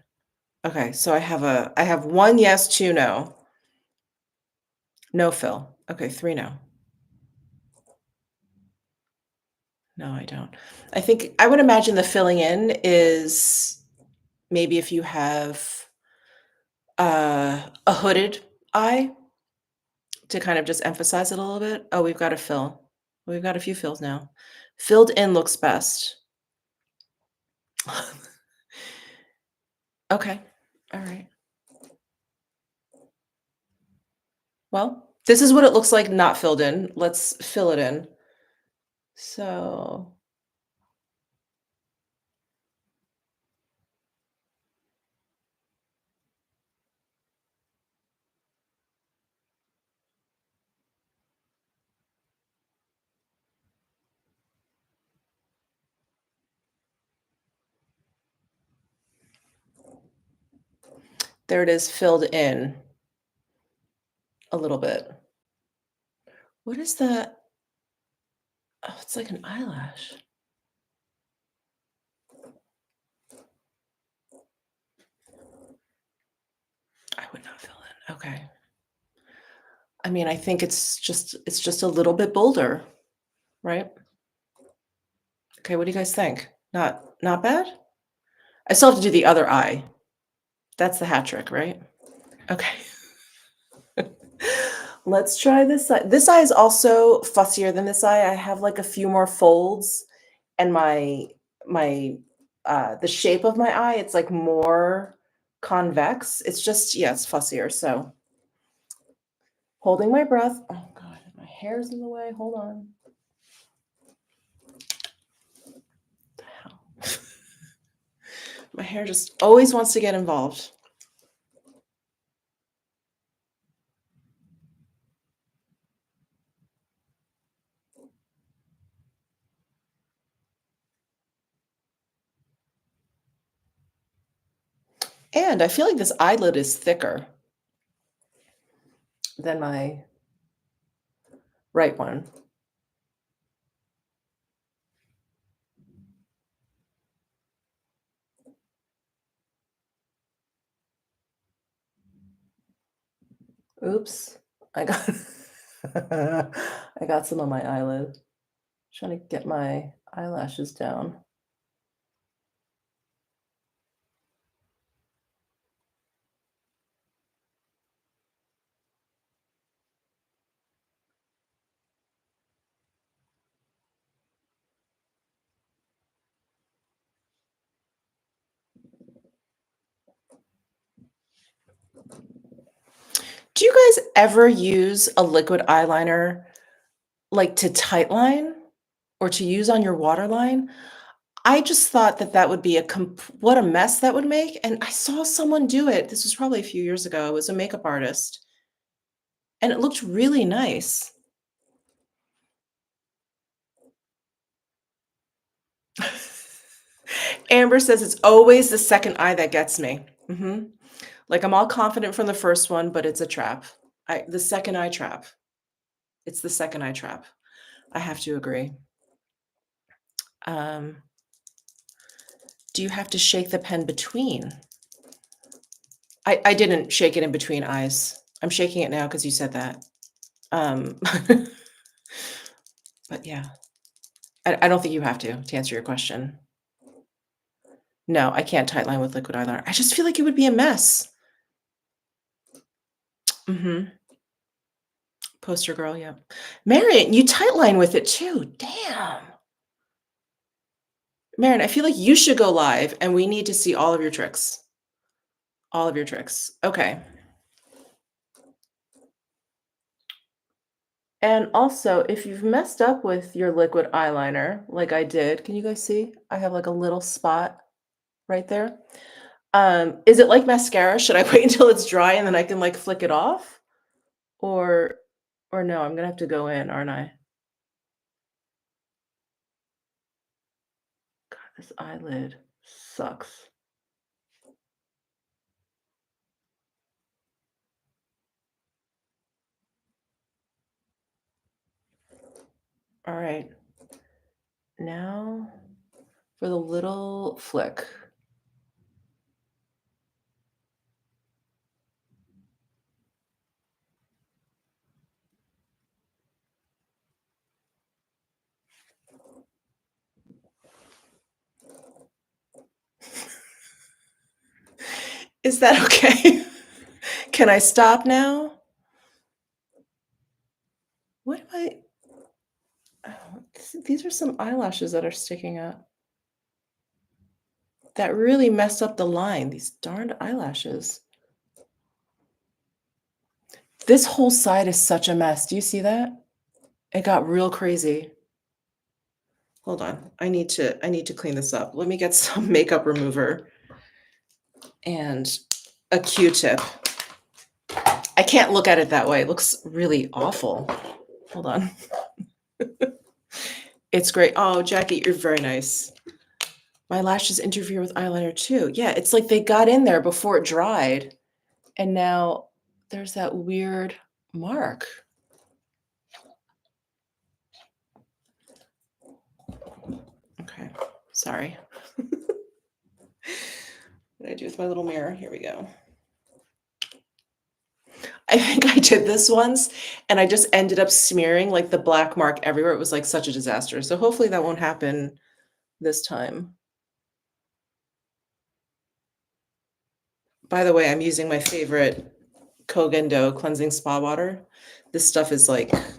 Okay, so I have 1 yes, 2 no. No fill. Okay, 3 no. No, I don't. I think I would imagine the filling in is maybe if you have, a hooded eye to kind of just emphasize it a little bit. Oh, we've got a fill. We've got a few fills now. Filled in looks best. Okay. Alright. Well, this is what it looks like not filled in. Let's fill it in. So, there it is filled in a little bit. What is that? Oh, it's like an eyelash. I would not fill in. Okay. I mean, I think it's just a little bit bolder, right? Okay, what do you guys think? Not bad? I still have to do the other eye. That's the hat trick, right? Okay. Let's try this eye. This eye is also fussier than this eye. I have like a few more folds and my the shape of my eye, it's like more convex. It's just, yeah, it's fussier. So holding my breath. Oh God, my hair's in the way. Hold on. What the hell? My hair just always wants to get involved. And I feel like this eyelid is thicker than my right one. Oops. I got I got some on my eyelid. Trying to get my eyelashes down. Do you guys ever use a liquid eyeliner, like, to tightline or to use on your waterline? I just thought that that would be what a mess that would make, and I saw someone do it. This was probably a few years ago. It was a makeup artist, and it looked really nice. Amber says, "It's always the second eye that gets me." Mhm. Like, I'm all confident from the first one, but it's a trap. The second eye trap. It's the second eye trap. I have to agree. Um, do you have to shake the pen between? I didn't shake it in between eyes. I'm shaking it now because you said that. Um, but yeah, I don't think you have to answer your question. No, I can't tightline with liquid eyeliner. I just feel like it would be a mess. Mhm. Poster girl, yeah. Marion, you tightline with it too. Damn. Marion, I feel like you should go live and we need to see all of your tricks. All of your tricks. Okay. And also, if you've messed up with your liquid eyeliner, like I did, can you guys see? I have like a little spot right there. Is it like mascara? Should I wait until it's dry and then I can like flick it off? Or or no, I'm gonna have to go in, aren't I? God, this eyelid sucks. All right. Now for the little flick. Is that okay? Can I stop now? What am I? Oh, these are some eyelashes that are sticking up. That really messed up the line, these darned eyelashes. This whole side is such a mess. Do you see that? It got real crazy. Hold on. I need to clean this up. Let me get some makeup remover and a Q-tip. I can't look at it that way. It looks really awful. Hold on. It's great. Oh, Jackie, you're very nice. My lashes interfere with eyeliner too. Yeah, it's like they got in there before it dried, and now there's that weird mark. Okay, sorry. What did I do with my little mirror? Here we go. I think I did this once, and I just ended up smearing, like, the black mark everywhere. It was, like, such a disaster, so hopefully that won't happen this time. By the way, I'm using my favorite Kogendo cleansing spa water. This stuff is, like, magic.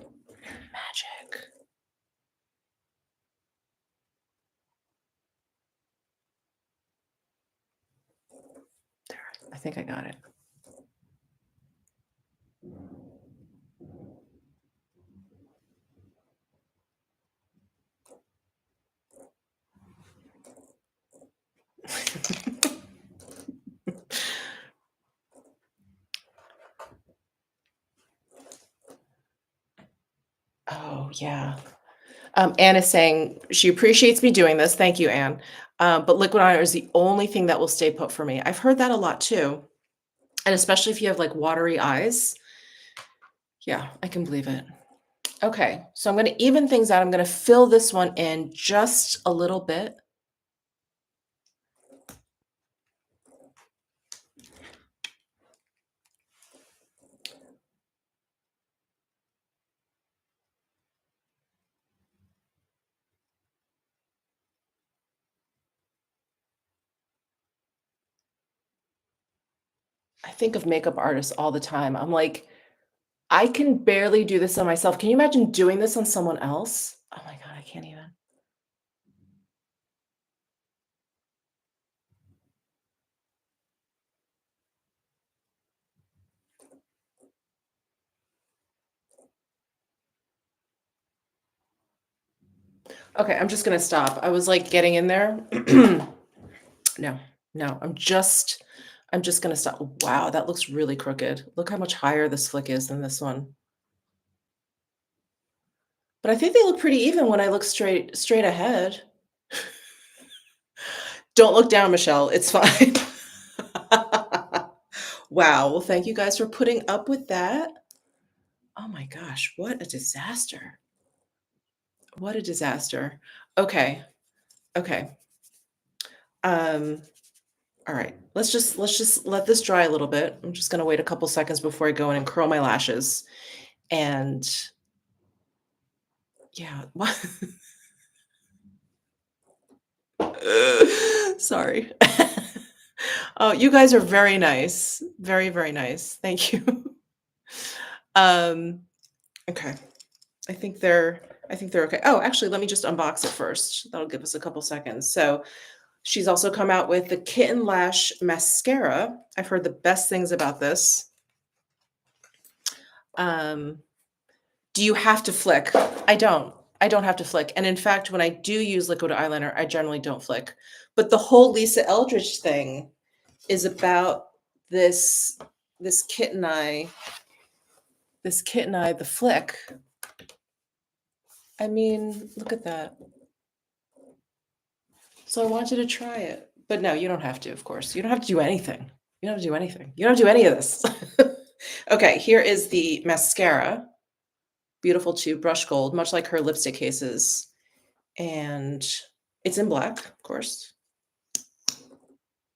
There, I think I got it. Oh, yeah. Anne is saying she appreciates me doing this. Thank you, Anne. But liquid eyeliner is the only thing that will stay put for me. I've heard that a lot too, and especially if you have, like, watery eyes. Yeah, I can believe it. Okay, so I'm gonna even things out. I'm gonna fill this one in just a little bit. I think of makeup artists all the time. I'm like, I can barely do this on myself. Can you imagine doing this on someone else? Oh my god, I can't even. Okay, I'm just gonna stop. I was, like, getting in there. No, no, I'm just gonna stop. Wow, that looks really crooked. Look how much higher this flick is than this one. But I think they look pretty even when I look straight ahead. Don't look down, Michelle, it's fine. Wow, well, thank you guys for putting up with that. Oh my gosh, what a disaster. What a disaster. Okay, okay. Um, all right. Let's just let this dry a little bit. I'm just gonna wait a couple seconds before I go in and curl my lashes. And yeah, what sorry. Oh, you guys are very nice. Very, very nice. Thank you. Um, okay. I think they're I think they're okay. Oh, actually, let me just unbox it first. That'll give us a couple seconds. So, she's also come out with the Kitten Lash Mascara. I've heard the best things about this. Um, do you have to flick? I don't. I don't have to flick. And in fact, when I do use liquid eyeliner, I generally don't flick. But the whole Lisa Eldridge thing is about this this kitten eye, the flick. I mean, look at that. So I want you to try it. But no, you don't have to, of course. You don't have to do anything. You don't have to do anything. You don't have to do any of this. Okay, here is the mascara. Beautiful too, brush gold, much like her lipstick cases. And it's in black, of course.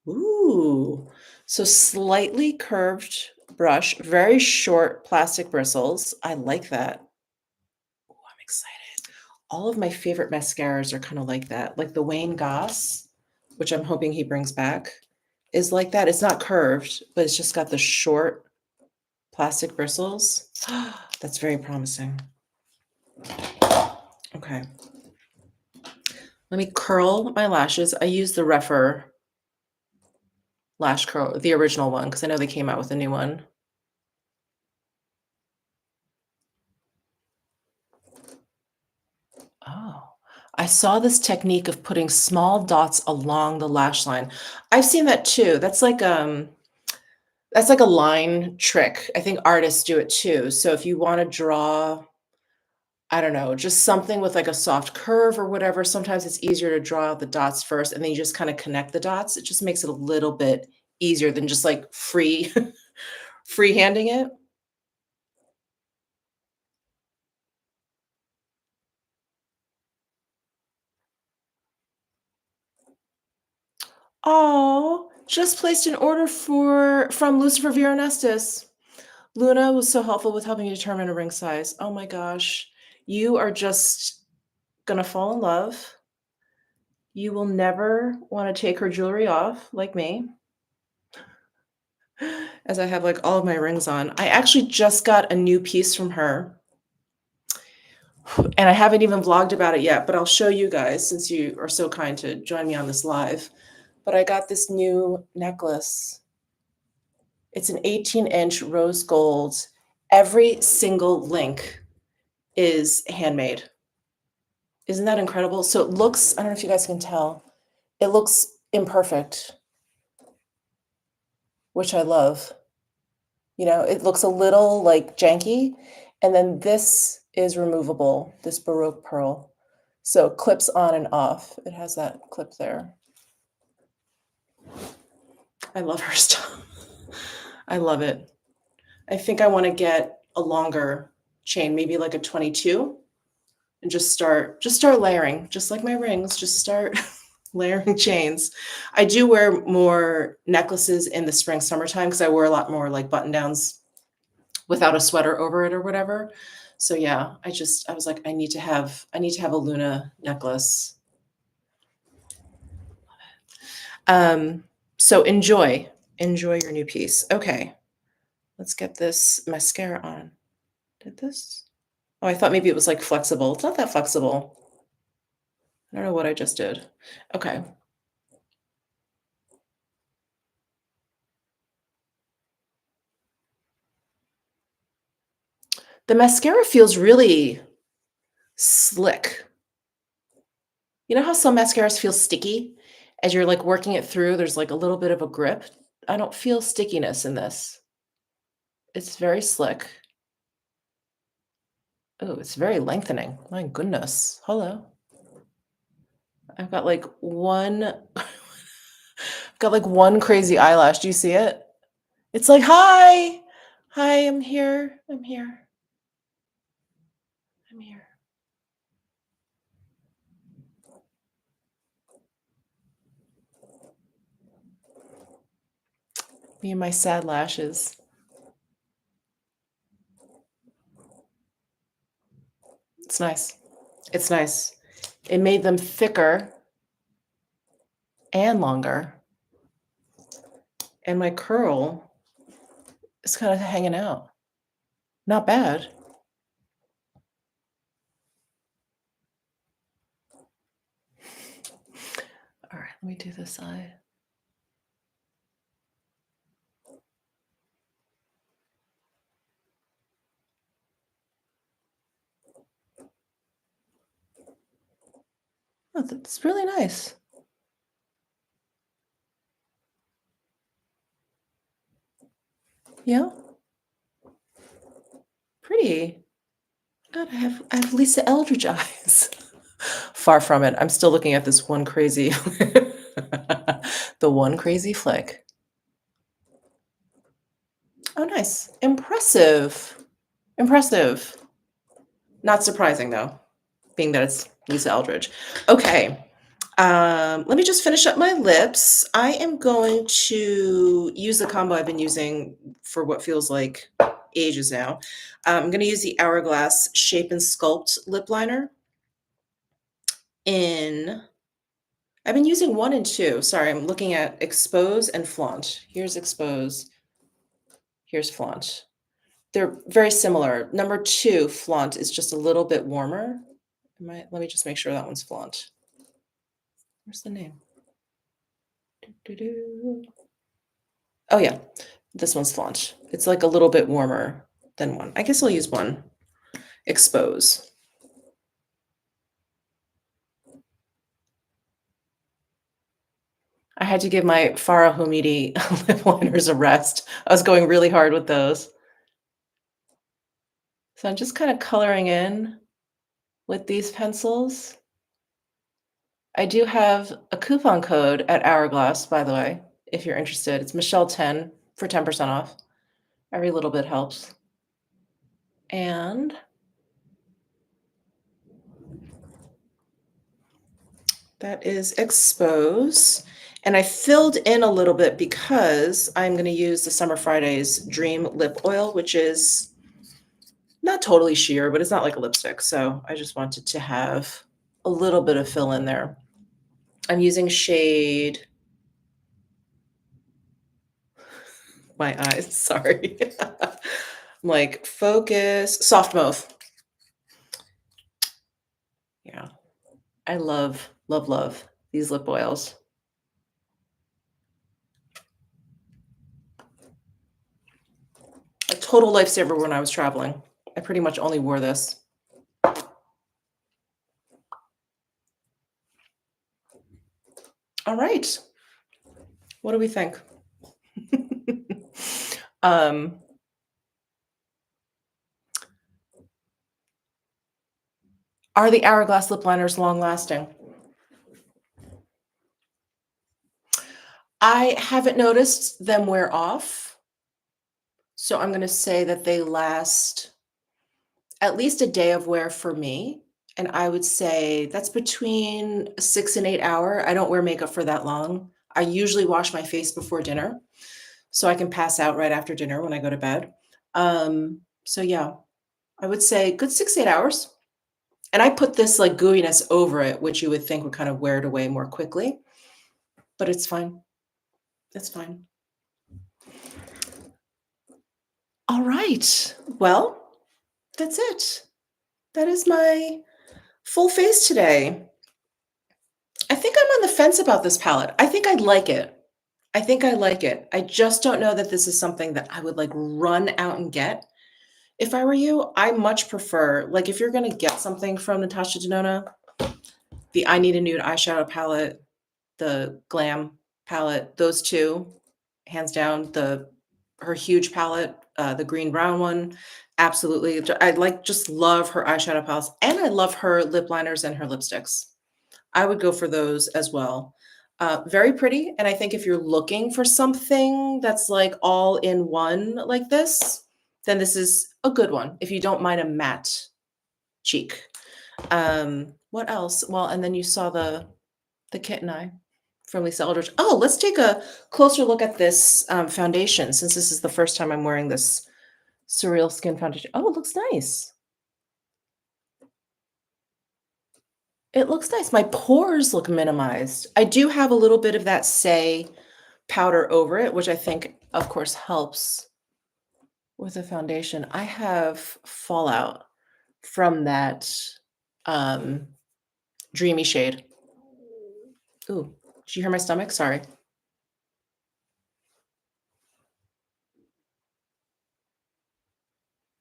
Ooh. So slightly curved brush, very short plastic bristles. I like that. Ooh, I'm excited. All of my favorite mascaras are kind of like that. Like the Wayne Goss, which I'm hoping he brings back, is like that. It's not curved, but it's just got the short plastic bristles. That's very promising. Okay. Let me curl my lashes. I use the Refer lash curl, the original one, because I know they came out with a new one. Oh, I saw this technique of putting small dots along the lash line. I've seen that too. That's like a line trick. I think artists do it too. So if you wanna draw, I don't know, just something with like a soft curve or whatever, sometimes it's easier to draw out the dots first and then you just kinda connect the dots. It just makes it a little bit easier than just like freehanding it. Oh, just placed an order from Lucifer Veronestis. Luna was so helpful with helping me determine a ring size. Oh my gosh. You are just gonna fall in love. You will never wanna take her jewelry off like me, as I have, like, all of my rings on. I actually just got a new piece from her, and I haven't even vlogged about it yet, but I'll show you guys since you are so kind to join me on this live. But I got this new necklace. It's an 18-inch rose gold. Every single link is handmade. Isn't that incredible? So it looks, I don't know if you guys can tell, it looks imperfect, which I love. You know, it looks a little like janky. And then this is removable, this Baroque pearl. So it clips on and off. It has that clip there. I love her stuff. I love it. I think I wanna get a longer chain, maybe like a 22, and just start layering, just like my rings, just start layering chains. I do wear more necklaces in the spring, summertime because I wear a lot more, like, button-downs without a sweater over it or whatever. So, yeah, I was like, I need to have a Luna necklace. Um, so enjoy your new piece. Okay, let's get this mascara on. Did this? Oh, I thought maybe it was, like, flexible. It's not that flexible. I don't know what I just did. Okay. The mascara feels really slick. You know how some mascaras feel sticky? As you're, like, working it through, there's, like, a little bit of a grip? I don't feel stickiness in this. It's very slick. Oh, it's very lengthening. My goodness. Hello. I've got, like, one got, like, one crazy eyelash. Do you see it? It's like, "Hi. Hi, I'm here. I'm here. I'm here." Me and my sad lashes. It's nice. It's nice. It made them thicker and longer, and my curl is kinda hanging out. Not bad. Alright, let me do this side. Oh, that's really nice. Yeah, pretty. God, I have Lisa Eldridge eyes. Far from it. I'm still looking at this one crazy the one crazy flick. Oh, nice. Impressive. Impressive. Not surprising, though, being that it's Lisa Eldridge. Okay. Let me just finish up my lips. I am going to use the combo I've been using for what feels like ages now. I'm gonna use the Hourglass Shape and Sculpt lip liner in I've been using 1 and 2. Sorry, I'm looking at Expose and Flaunt. Here's Expose, here's Flaunt. They're very similar. Number 2, Flaunt, is just a little bit warmer. Let me just make sure that one's Flaunt. Where's the name? Doo-doo-doo. Oh, yeah, this one's Flaunt. It's, like, a little bit warmer than 1. I guess I'll use 1. Expose. I had to give my Farah Hamidi lip liners a rest. I was going really hard with those. So I'm just kinda coloring in with these pencils. I do have a coupon code at Hourglass, by the way, if you're interested. It's Michelle10 for 10% off. Every little bit helps. And that is Expose. And I filled in a little bit because I'm gonna use the Summer Fridays Dream Lip Oil, which is not totally sheer, but it's not like a lipstick. So I just wanted to have a little bit of fill in there. I'm using shade my eyes, sorry. I'm like, focus, soft mauve. Yeah, I love, love, love these lip oils. A total lifesaver when I was traveling. I pretty much only wore this. All right. What do we think? um, are the Hourglass lip liners long lasting? I haven't noticed them wear off, so I'm gonna say that they last at least a day of wear for me, and I would say that's between 6 and 8 hour. I don't wear makeup for that long. I usually wash my face before dinner, so I can pass out right after dinner when I go to bed. So yeah, I would say good 6, 8 hours. And I put this, like, gooiness over it, which you would think would kind of wear it away more quickly, but it's fine. It's fine. All right. Well, that's it. That is my full face today. I think I'm on the fence about this palette. I think I like it. I think I like it. I just don't know that this is something that I would, like, run out and get. If I were you, I much prefer like, if you're gonna get something from Natasha Denona, the I Need a Nude eyeshadow palette, the Glam palette, those 2, hands down, her huge palette, the green brown one, absolutely. I, like, just love her eyeshadow palettes, and I love her lip liners and her lipsticks. I would go for those as well. Very pretty, and I think if you're looking for something that's, like, all in one like this, then this is a good one, if you don't mind a matte cheek. What else? Well, and then you saw the kitten eye from Lisa Eldridge. Oh, let's take a closer look at this, foundation since this is the first time I'm wearing this Surreal Skin foundation. Oh, it looks nice. It looks nice. My pores look minimized. I do have a little bit of that Say powder over it, which I think, of course, helps with the foundation. I have fallout from that, um, dreamy shade. Ooh, did you hear my stomach? Sorry.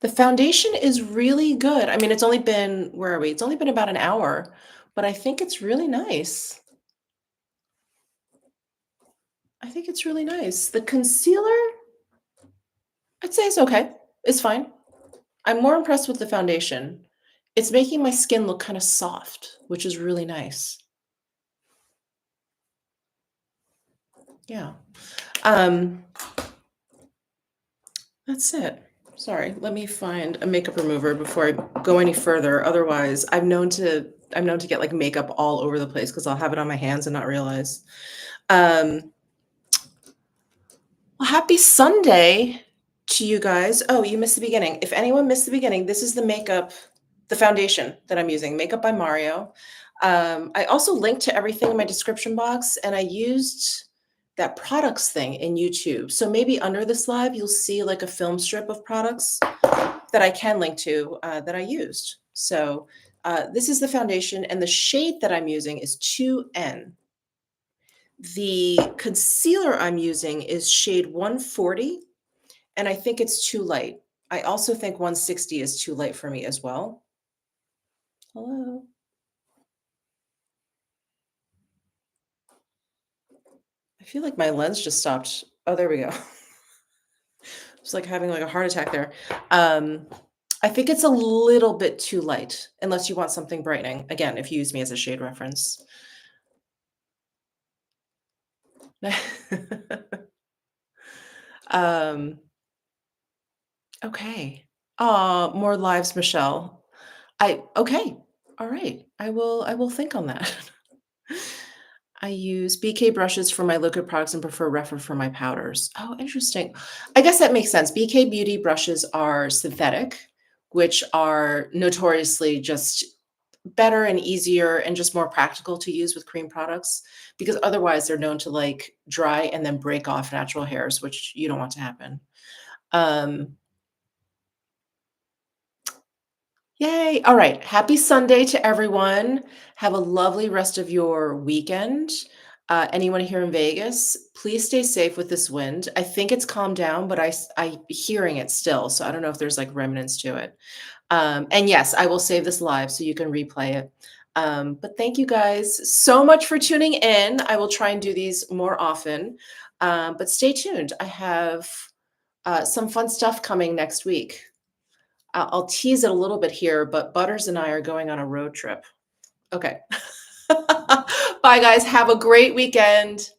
The foundation is really good. I mean, it's only been where are we? It's only been about an hour, but I think it's really nice. I think it's really nice. The concealer, I'd say it's okay. It's fine. I'm more impressed with the foundation. It's making my skin look kinda soft, which is really nice. Yeah. Um, that's it. Sorry, let me find a makeup remover before I go any further. Otherwise, I'm known to get, like, makeup all over the place because 'cause I'll have it on my hands and not realize. Um Well, happy Sunday to you guys. Oh, you missed the beginning. If anyone missed the beginning, this is the foundation that I'm using, Makeup by Mario. I also linked to everything in my description box, and I used that products thing in YouTube. So maybe under this live, you'll see like a film strip of products that I can link to that I used. So this is the foundation, and the shade that I'm using is 2N. The concealer I'm using is shade 140, and I think it's too light. I also think 160 is too light for me as well. Hello? I feel like my lens just stopped. Oh, there we go. It's like having like a heart attack there. Um, I think it's a little bit too light, unless you want something brightening. Again, if you use me as a shade reference. um, okay. More lives, Michelle. Okay. All right. I will think on that. I use BK brushes for my liquid products and prefer Rephr for my powders. Oh, interesting. I guess that makes sense. BK beauty brushes are synthetic, which are notoriously just better and easier and just more practical to use with cream products because otherwise they're known to like dry and then break off natural hairs, which you don't want to happen. Um, Yay. All right. Happy Sunday to everyone. Have a lovely rest of your weekend. Anyone here in Vegas, please stay safe with this wind. I think it's calmed down, but I'm hearing it still. So I don't know if there's like remnants to it. And yes, I will save this live so you can replay it. But thank you guys so much for tuning in. I will try and do these more often. But stay tuned. I have some fun stuff coming next week. I'll tease it a little bit here, but Butters and I are going on a road trip. Okay. Bye, guys. Have a great weekend.